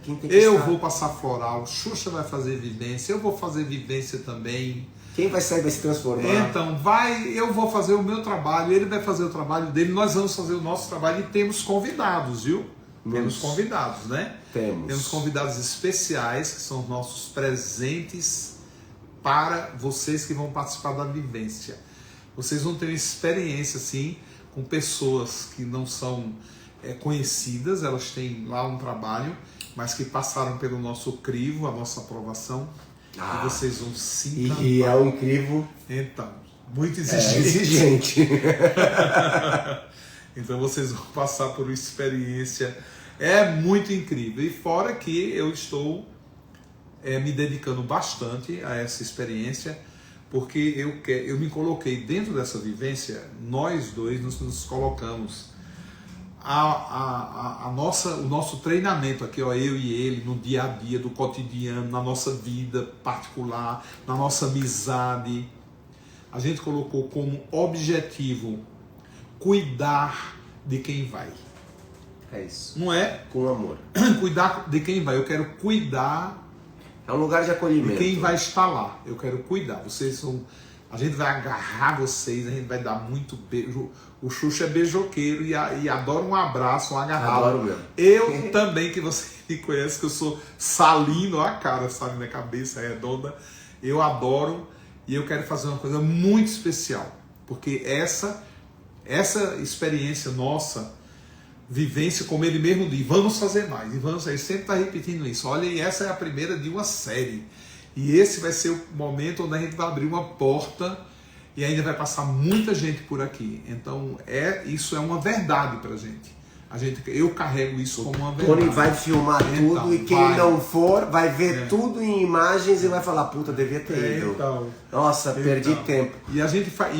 Quem tem que eu estar. Vou passar floral, Xuxa vai fazer vivência, eu vou fazer vivência também. Quem vai sair vai se transformar. Então, eu vou fazer o meu trabalho, ele vai fazer o trabalho dele, nós vamos fazer o nosso trabalho e temos convidados, viu? Temos convidados, né? Temos convidados especiais, que são os nossos presentes para vocês que vão participar da vivência. Vocês vão ter uma experiência, assim, com pessoas que não são conhecidas, elas têm lá um trabalho, mas que passaram pelo nosso crivo, a nossa aprovação, e vocês vão se encantar. E é um crivo... Então, muito exigente. Exigente. Então vocês vão passar por uma experiência muito incrível. E fora que eu estou me dedicando bastante a essa experiência, porque eu me coloquei dentro dessa vivência, nós dois nos colocamos o nosso treinamento aqui, ó, eu e ele, no dia a dia, do cotidiano, na nossa vida particular, na nossa amizade. A gente colocou como objetivo cuidar de quem vai. É isso. Não é? Com amor. Cuidar de quem vai. Eu quero cuidar. É um lugar de acolhimento. De quem vai estar lá. Eu quero cuidar. Vocês são... A gente vai agarrar vocês, a gente vai dar muito beijo. O Xuxa é beijoqueiro e adora um abraço, um agarrado. Adoro mesmo. Eu também, que você me conhece, que eu sou salino, a cara, sabe, minha cabeça é redonda. Eu adoro e eu quero fazer uma coisa muito especial. Porque essa experiência nossa, vivência, como ele mesmo diz, vamos fazer mais. E ele sempre está repetindo isso. Olha, e essa é a primeira de uma série. E esse vai ser o momento onde a gente vai abrir uma porta e ainda vai passar muita gente por aqui. Então, isso é uma verdade pra gente. Eu carrego isso como uma verdade. Tony vai filmar tudo e quem não for vai ver tudo em imagens e vai falar, puta, devia ter ido. Nossa, perdi tempo. E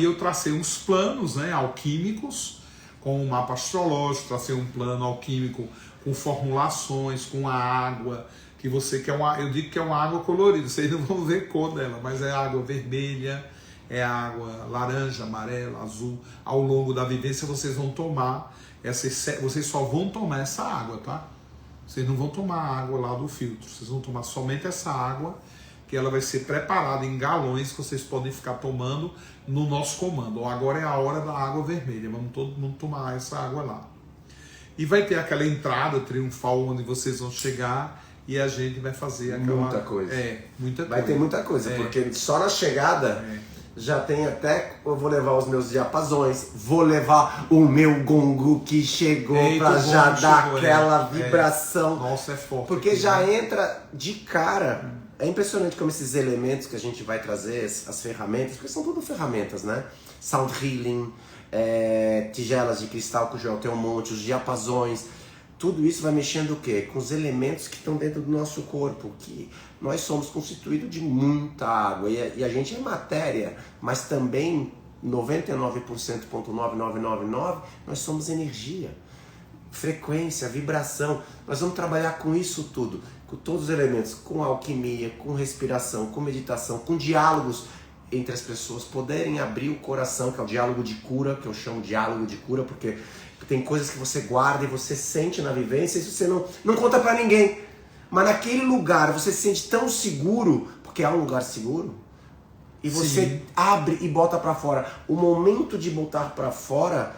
eu tracei uns planos, né, alquímicos, com um mapa astrológico, tracei um plano alquímico com formulações, com a água, que você quer eu digo que é uma água colorida, vocês não vão ver cor dela, mas é água vermelha, é água laranja, amarela, azul. Ao longo da vivência vocês vão tomar vocês só vão tomar essa água, tá? Vocês não vão tomar a água lá do filtro, vocês vão tomar somente essa água, que ela vai ser preparada em galões que vocês podem ficar tomando no nosso comando. Agora é a hora da água vermelha, vamos todo mundo tomar essa água lá. E vai ter aquela entrada triunfal onde vocês vão chegar e a gente vai fazer aquela... Muita coisa. Muita coisa. Vai ter muita coisa, porque só na chegada... Já tem até, eu vou levar os meus diapasões, vou levar o meu gongo que chegou para já dar aquela vibração. Nossa, é forte. Porque já entra de cara. É impressionante como esses elementos que a gente vai trazer, as ferramentas, porque são tudo ferramentas, né? Sound healing, tigelas de cristal, que o Joel tem um monte, os diapasões. Tudo isso vai mexendo o quê? Com os elementos que estão dentro do nosso corpo, que nós somos constituídos de muita água, e a gente é matéria, mas também 99,999 nós somos energia, frequência, vibração. Nós vamos trabalhar com isso tudo, com todos os elementos, com alquimia, com respiração, com meditação, com diálogos entre as pessoas, poderem abrir o coração, que é o diálogo de cura, que eu chamo de diálogo de cura, porque tem coisas que você guarda e você sente na vivência, e você não conta pra ninguém. Mas naquele lugar você se sente tão seguro, porque é um lugar seguro, e você abre e bota pra fora. O momento de botar pra fora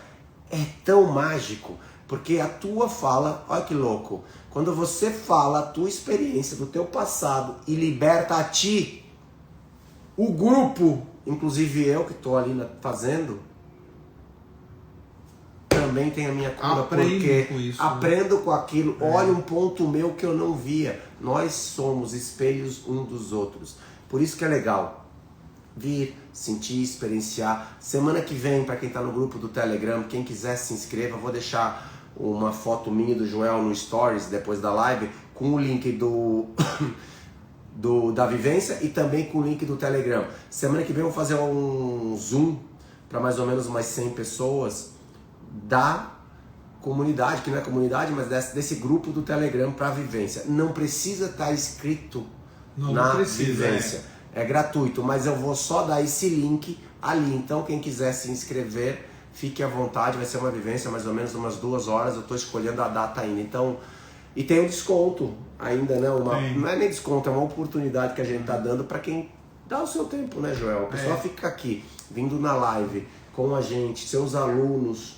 é tão mágico, porque a tua fala, olha que louco, quando você fala a tua experiência do teu passado e liberta a ti, o grupo, inclusive eu que estou ali fazendo, também tem a minha cura, porque com isso, aprendo com aquilo, olha um ponto meu que eu não via. Nós somos espelhos um dos outros. Por isso que é legal vir, sentir, experienciar. Semana que vem, para quem está no grupo do Telegram, quem quiser se inscreva, vou deixar uma foto minha do Joel no Stories depois da live, com o link da vivência e também com o link do Telegram. Semana que vem eu vou fazer um Zoom para mais ou menos umas 100 pessoas da comunidade, que não é comunidade, mas desse grupo do Telegram para vivência. Não precisa estar inscrito na vivência. É gratuito, mas eu vou só dar esse link ali. Então quem quiser se inscrever, fique à vontade, vai ser uma vivência mais ou menos umas 2 horas, eu estou escolhendo a data ainda. Então, e tem um desconto ainda, né? Não é nem desconto, é uma oportunidade que a gente está dando para quem dá o seu tempo, né, Joel? A pessoa fica aqui, vindo na live com a gente, seus alunos.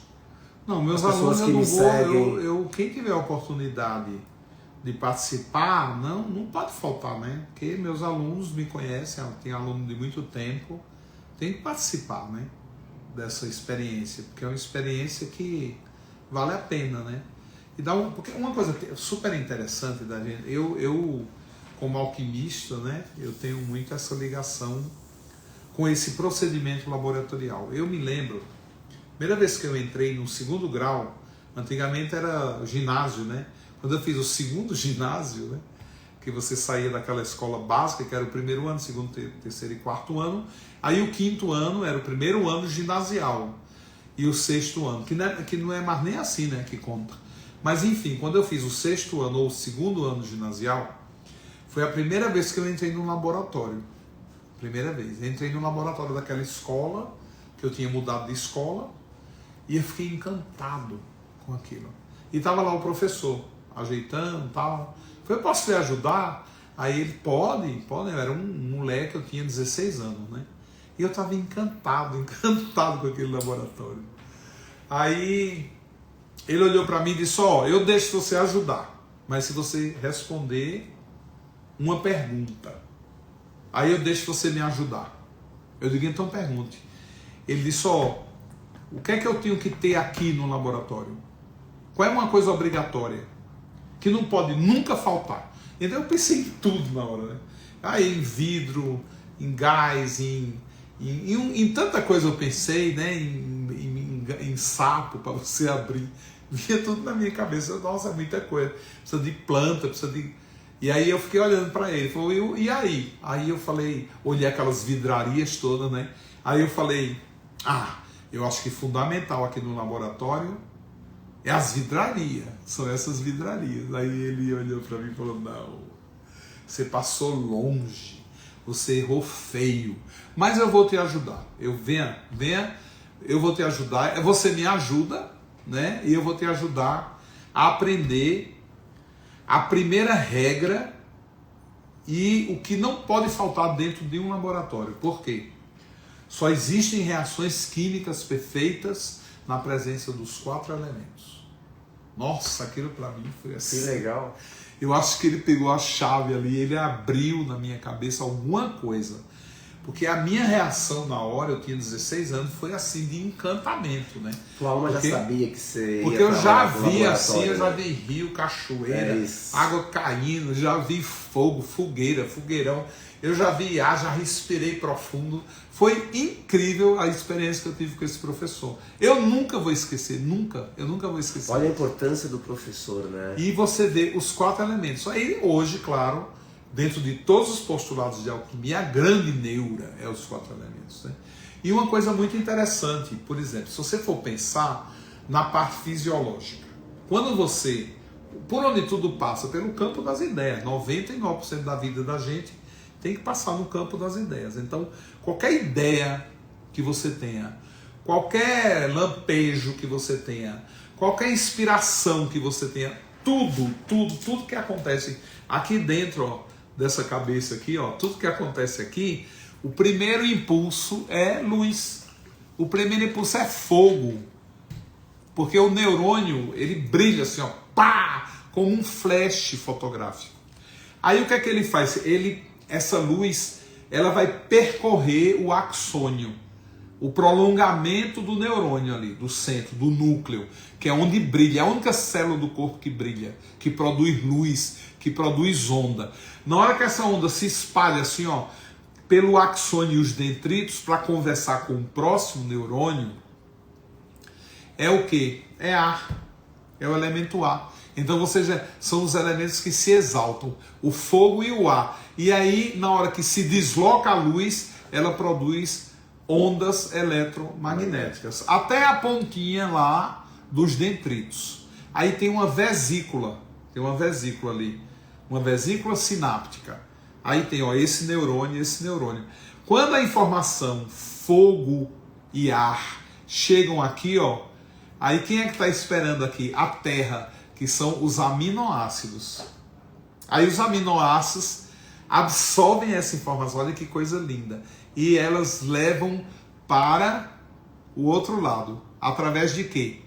Não, meus as pessoas alunos que eu não me vou. seguem. Quem tiver a oportunidade de participar, não pode faltar, né? Porque meus alunos me conhecem, tem aluno de muito tempo, tem que participar, né? Dessa experiência, porque é uma experiência que vale a pena, né? E porque uma coisa super interessante da gente, eu como alquimista, né? Eu tenho muito essa ligação com esse procedimento laboratorial. Eu me lembro, primeira vez que eu entrei no segundo grau, antigamente era ginásio, né? Quando eu fiz o segundo ginásio, né? Que você saía daquela escola básica, que era o primeiro ano, segundo, terceiro e quarto ano, aí o quinto ano era o primeiro ano ginasial, e o sexto ano, que não é mais nem assim, né, que conta. Mas enfim, quando eu fiz o sexto ano ou o segundo ano ginasial, foi a primeira vez que eu entrei no laboratório. Primeira vez. Entrei no laboratório daquela escola, que eu tinha mudado de escola, e eu fiquei encantado com aquilo. E estava lá o professor, ajeitando e tal. Eu falei, posso lhe ajudar? Aí ele, pode. Eu era um moleque, eu tinha 16 anos, né? E eu estava encantado com aquele laboratório. Aí ele olhou para mim e disse, eu deixo você ajudar, mas se você responder uma pergunta, aí eu deixo você me ajudar. Eu digo, então pergunte. Ele disse, o que é que eu tenho que ter aqui no laboratório? Qual é uma coisa obrigatória? Que não pode nunca faltar. Então eu pensei em tudo na hora, né? Aí em vidro, em gás, em tanta coisa eu pensei, né? Em sapo para você abrir. Vinha tudo na minha cabeça. Nossa, é muita coisa. Precisa de planta, precisa de... E aí eu fiquei olhando para ele. Falei, e aí? Aí eu falei, olhei aquelas vidrarias todas, né? Aí eu falei, eu acho que fundamental aqui no laboratório é as vidrarias, são essas vidrarias. Aí ele olhou para mim e falou, não, você passou longe, você errou feio, mas eu vou te ajudar. Venha, eu vou te ajudar, você me ajuda, né? E eu vou te ajudar a aprender a primeira regra e o que não pode faltar dentro de um laboratório. Por quê? Só existem reações químicas perfeitas na presença dos 4 elementos. Nossa, aquilo para mim foi assim. Que legal. Eu acho que ele pegou a chave ali, ele abriu na minha cabeça alguma coisa. Porque a minha reação na hora, eu tinha 16 anos, foi assim, de encantamento, né? Tua alma já sabia que você ia porque eu já trabalhar no vi assim, eu já laboratório, vi rio, cachoeira, água caindo, já vi fogo, fogueirão. Eu já vi ar, já respirei profundo. Foi incrível a experiência que eu tive com esse professor. Eu nunca vou esquecer, eu nunca vou esquecer. Olha a importância do professor, né? E você vê os 4 elementos. Aí hoje, claro, dentro de todos os postulados de alquimia, a grande neura é os 4 elementos, né? E uma coisa muito interessante, por exemplo, se você for pensar na parte fisiológica, quando você, por onde tudo passa, pelo campo das ideias, 99% da vida da gente tem que passar no campo das ideias. Então, qualquer ideia que você tenha, qualquer lampejo que você tenha, qualquer inspiração que você tenha, tudo que acontece aqui dentro, dessa cabeça aqui, tudo que acontece aqui, o primeiro impulso é luz. O primeiro impulso é fogo. Porque o neurônio, ele brilha assim, como um flash fotográfico. Aí o que é que ele faz? Essa luz, ela vai percorrer o axônio, o prolongamento do neurônio ali, do centro, do núcleo, que é onde brilha, é a única célula do corpo que brilha, que produz luz, que produz onda. Na hora que essa onda se espalha assim, pelo axônio e os dendritos para conversar com o próximo neurônio, é o que? É ar, é o elemento ar. Então, ou seja, são os elementos que se exaltam, o fogo e o ar. E aí, na hora que se desloca a luz, ela produz ondas eletromagnéticas, até a pontinha lá dos dendritos. Aí tem uma vesícula ali, uma vesícula sináptica. Aí tem esse neurônio e esse neurônio. Quando a informação fogo e ar chegam aqui, aí quem é que está esperando aqui? A Terra, que são os aminoácidos. Aí os aminoácidos, absorvem essa informação, olha que coisa linda, e elas levam para o outro lado, através de quê?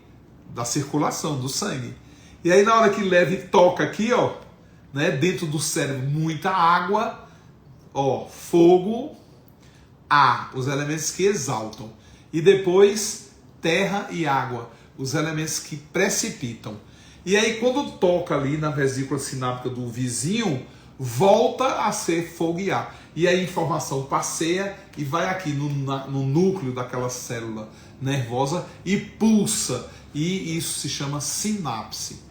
Da circulação, do sangue. E aí na hora que leva e toca aqui, ó, né, dentro do cérebro, muita água, ó, fogo, ar, os elementos que exaltam. E depois terra e água, os elementos que precipitam. E aí quando toca ali na vesícula sináptica do vizinho, volta a ser fogo e ar. E aí a informação passeia e vai aqui no núcleo daquela célula nervosa e pulsa. E isso se chama sinapse.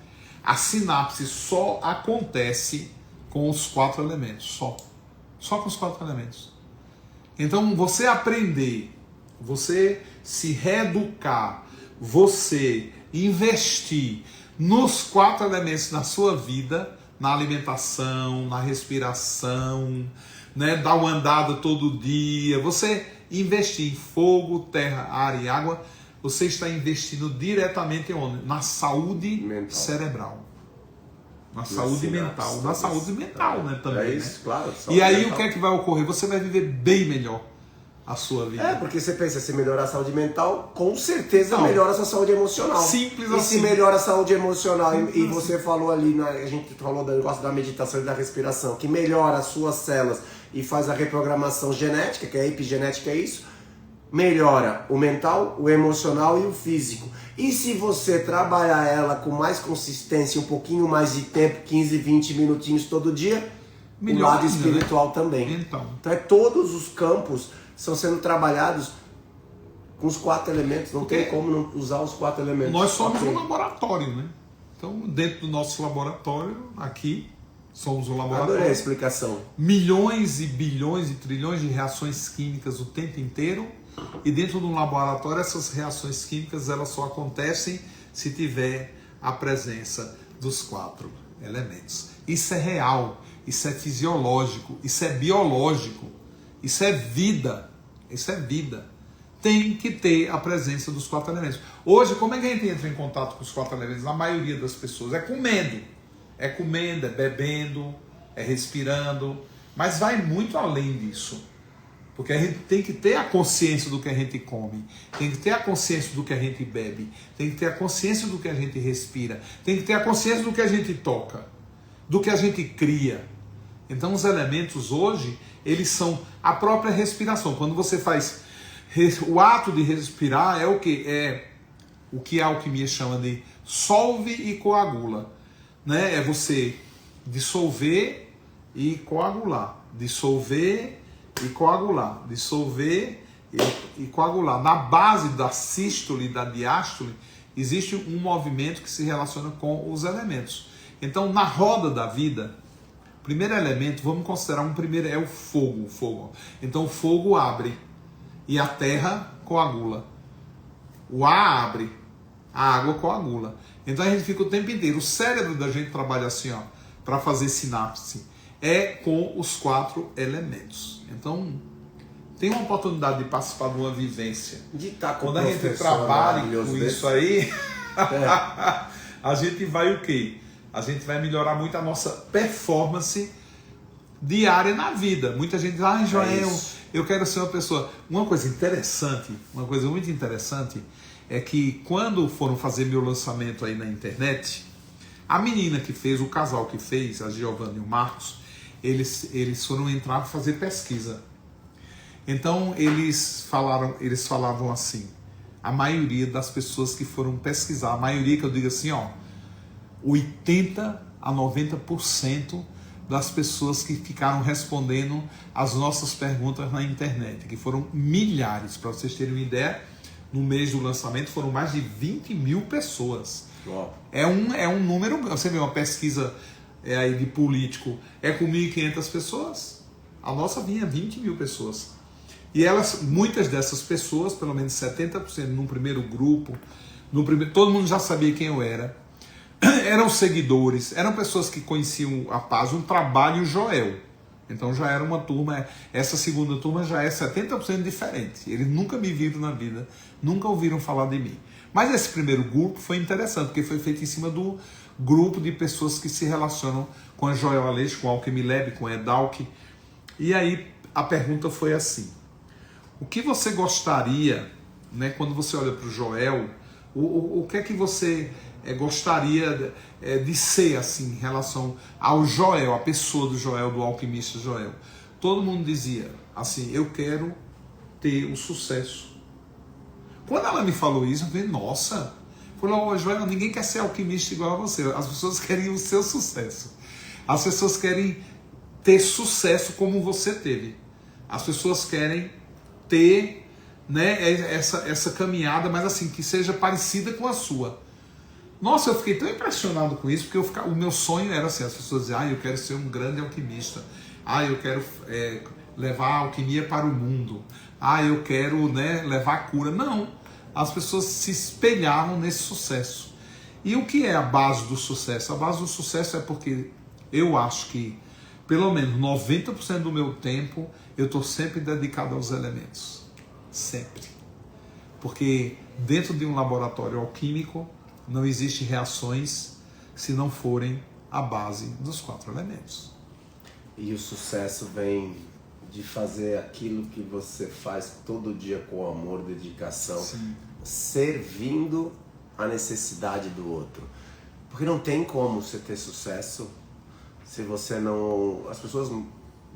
A sinapse só acontece com os 4 elementos, só com os 4 elementos. Então você aprender, você se reeducar, você investir nos 4 elementos na sua vida, na alimentação, na respiração, né, dar uma andada todo dia, você investir em fogo, terra, ar e água, você está investindo diretamente onde? Na saúde mental. Cerebral. Na saúde mental. Na saúde mental, né? Também. É isso, né? Claro. E aí mental. O que é que vai ocorrer? Você vai viver bem melhor a sua vida. É, porque você pensa, se melhorar a saúde mental, com certeza melhora a sua saúde emocional. Simples e assim. E se melhora a saúde emocional, e você falou ali, a gente falou do negócio da meditação e da respiração, que melhora as suas células e faz a reprogramação genética, que a epigenética é isso, melhora o mental, o emocional e o físico. E se você trabalhar ela com mais consistência, um pouquinho mais de tempo, 15, 20 minutinhos todo dia, melhor o lado ainda, espiritual, né? Também. Então é todos os campos estão sendo trabalhados com os 4 elementos. Não tem como não usar os 4 elementos. Nós somos um laboratório, né? Então, dentro do nosso laboratório, aqui, somos um laboratório. Adorei a explicação. Milhões e bilhões e trilhões de reações químicas o tempo inteiro. E dentro de um laboratório, essas reações químicas elas só acontecem se tiver a presença dos 4 elementos. Isso é real, isso é fisiológico, isso é biológico, isso é vida, isso é vida. Tem que ter a presença dos 4 elementos. Hoje, como é que a gente entra em contato com os 4 elementos? Na maioria das pessoas é comendo, é bebendo, é respirando, mas vai muito além disso. Porque a gente tem que ter a consciência do que a gente come, tem que ter a consciência do que a gente bebe, tem que ter a consciência do que a gente respira, tem que ter a consciência do que a gente toca, do que a gente cria. Então os elementos hoje, eles são a própria respiração. Quando você faz o ato de respirar, é o que? É o que a alquimia chama de solve e coagula. Né? É você dissolver e coagular, dissolver e coagular, dissolver e coagular. Na base da sístole e da diástole existe um movimento que se relaciona com os elementos. Então, na roda da vida, o primeiro elemento, vamos considerar um primeiro, é o fogo. Então, o fogo abre e a terra coagula. O ar abre, a água coagula. Então, a gente fica o tempo inteiro. O cérebro da gente trabalha assim, ó, para fazer sinapse. É com os 4 elementos. Então, tem uma oportunidade de participar de uma vivência. De estar com quando a gente trabalha com isso aí, a gente vai o quê? A gente vai melhorar muito a nossa performance diária na vida. Muita gente diz, Joel, eu quero ser uma pessoa... Uma coisa interessante, uma coisa muito interessante, é que quando foram fazer meu lançamento aí na internet, a menina que fez, o casal que fez, a Giovanna e o Marcos, eles foram entrar para fazer pesquisa. Então eles falavam assim, a maioria das pessoas que foram pesquisar, a maioria que eu digo assim, ó, 80 a 90% das pessoas que ficaram respondendo as nossas perguntas na internet, que foram milhares, para vocês terem uma ideia, no mês do lançamento foram mais de 20 mil pessoas. Uau. É um número, você vê uma pesquisa aí de político, é com 1.500 pessoas, a nossa vinha 20 mil pessoas. E muitas dessas pessoas, pelo menos 70% no primeiro grupo, todo mundo já sabia quem eu era, eram seguidores, eram pessoas que conheciam a Paz, um trabalho Joel. Então já era uma turma, essa segunda turma já é 70% diferente. Eles nunca me viram na vida, nunca ouviram falar de mim. Mas esse primeiro grupo foi interessante, porque foi feito em cima grupo de pessoas que se relacionam com a Joel Aleixo, com a Alchemy Lab, com a Edalc. E aí a pergunta foi assim: o que você gostaria, né, quando você olha para o Joel, o que é que você gostaria de ser assim, em relação ao Joel, a pessoa do Joel, do alquimista Joel? Todo mundo dizia assim: eu quero ter o sucesso. Quando ela me falou isso, eu falei: nossa, falou: Joel, ninguém quer ser alquimista igual a você, as pessoas querem o seu sucesso, as pessoas querem ter sucesso como você teve, as pessoas querem ter, né, essa caminhada, mas assim, que seja parecida com a sua. Nossa, eu fiquei tão impressionado com isso, porque o meu sonho era assim, as pessoas diziam: eu quero ser um grande alquimista, eu quero levar a alquimia para o mundo, eu quero, né, levar a cura. Não, as pessoas se espelhavam nesse sucesso. E o que é a base do sucesso? A base do sucesso é porque eu acho que pelo menos 90% do meu tempo eu estou sempre dedicado aos elementos. Sempre. Porque dentro de um laboratório alquímico não existem reações se não forem a base dos 4 elementos. E o sucesso vem de fazer aquilo que você faz todo dia com amor, dedicação, Sim. servindo a necessidade do outro. Porque não tem como você ter sucesso se você não... As pessoas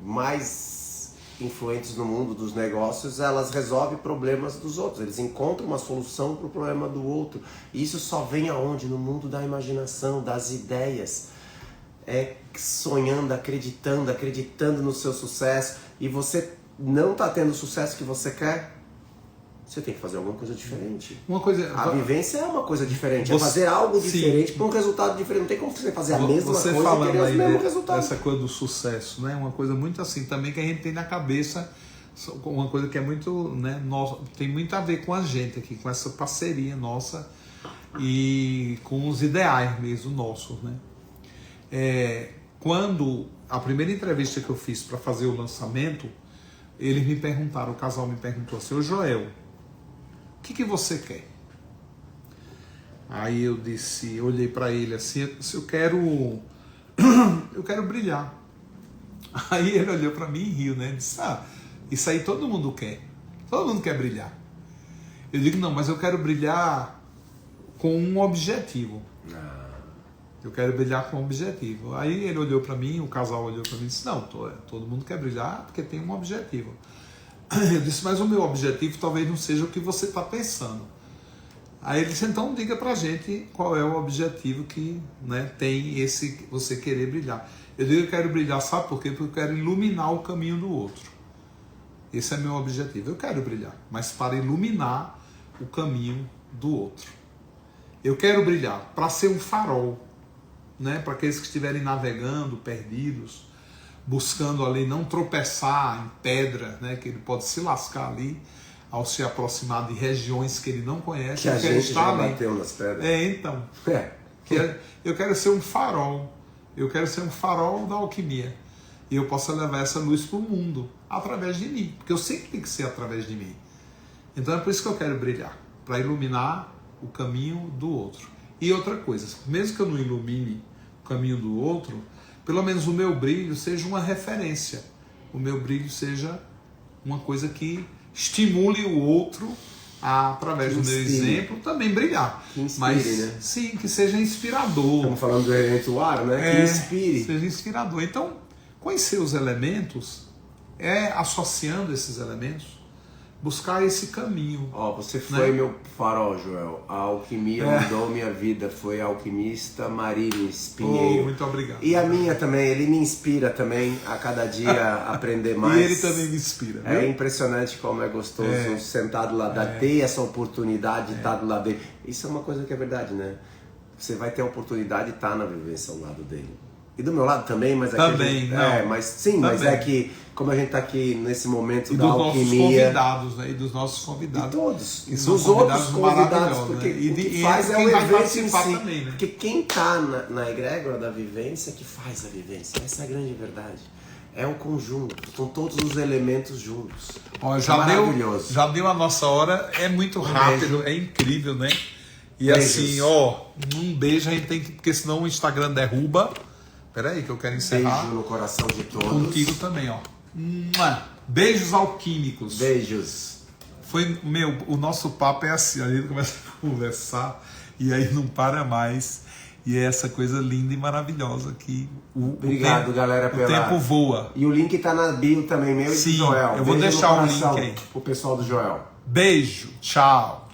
mais influentes no mundo dos negócios, elas resolvem problemas dos outros, eles encontram uma solução para o problema do outro. E isso só vem aonde? No mundo da imaginação, das ideias. Sonhando, acreditando no seu sucesso, e você não está tendo o sucesso que você quer, você tem que fazer alguma coisa diferente. A vivência é uma coisa diferente, é fazer algo diferente para um resultado diferente. Não tem como você fazer a mesma coisa e querer o mesmo resultado. Essa coisa do sucesso, né? Uma coisa muito assim também que a gente tem na cabeça, uma coisa que é muito, né, tem muito a ver com a gente aqui, com essa parceria nossa e com os ideais mesmo nossos, né? Quando a primeira entrevista que eu fiz para fazer o lançamento, eles me perguntaram, o casal me perguntou assim: ô Joel, o que você quer? Aí eu disse, olhei para ele assim, eu quero brilhar. Aí ele olhou para mim e riu, né? Disse: isso aí todo mundo quer brilhar. Eu digo: não, mas eu quero brilhar com um objetivo. Eu quero brilhar com um objetivo. Aí ele olhou para mim, o casal olhou para mim e disse: não, todo mundo quer brilhar porque tem um objetivo. Eu disse: mas o meu objetivo talvez não seja o que você está pensando. Aí ele disse: então diga pra gente qual é o objetivo que, né, tem esse você querer brilhar. Eu digo: eu quero brilhar, sabe por quê? Porque eu quero iluminar o caminho do outro. Esse é meu objetivo. Eu quero brilhar, mas para iluminar o caminho do outro. Eu quero brilhar para ser um farol, né, para aqueles que estiverem navegando, perdidos, buscando ali não tropeçar em pedra, né, que ele pode se lascar ali ao se aproximar de regiões que ele não conhece. Que a gente já bateu nas pedras. Então. Eu quero ser um farol. Eu quero ser um farol da alquimia. E eu possa levar essa luz para o mundo através de mim. Porque eu sempre tenho que ser através de mim. Então é por isso que eu quero brilhar. Para iluminar o caminho do outro. E outra coisa, mesmo que eu não ilumine o caminho do outro, pelo menos o meu brilho seja uma referência. O meu brilho seja uma coisa que estimule o outro a, através do meu exemplo, também brilhar. Que inspire, mas né? sim, que seja inspirador. Estamos falando do elemento ar, né? Que inspire. Seja inspirador. Então, conhecer os elementos associando esses elementos, buscar esse caminho. Você foi meu farol, Joel. A alquimia mudou minha vida. Foi alquimista Marilis Pinheiro. Muito obrigado. E a minha também. Ele me inspira também a cada dia a aprender mais. E ele também me inspira. É impressionante como é gostoso sentar do lado dele, ter essa oportunidade de estar do lado dele. Isso é uma coisa que é verdade, né? Você vai ter a oportunidade de estar na vivência ao lado dele. E do meu lado também, mas aqui também, mas é que como a gente está aqui nesse momento da alquimia, nossos convidados, né? E dos nossos convidados, de todos, e dos convidados outros convidados, porque né? o que faz é o quem vai evento em si, participar também, né? porque quem está na egrégora da vivência que faz a vivência, essa é a grande verdade. É um conjunto, estão todos os elementos juntos. Já deu a nossa hora, é muito rápido, é incrível, né? E Beijos. assim, ó, um beijo a gente tem que, porque senão o Instagram derruba. Pera aí que eu quero encerrar. Beijo no coração de todos. Contigo também, ó. Beijos alquímicos. Beijos. Foi, o nosso papo é assim, a gente começa a conversar e aí não para mais. E é essa coisa linda e maravilhosa que Obrigado, tempo, galera, o tempo voa. E o link tá na bio também, meu e do Sim, Joel. eu vou Beijo deixar no o link coração aí. pro pessoal do Joel. Beijo, tchau.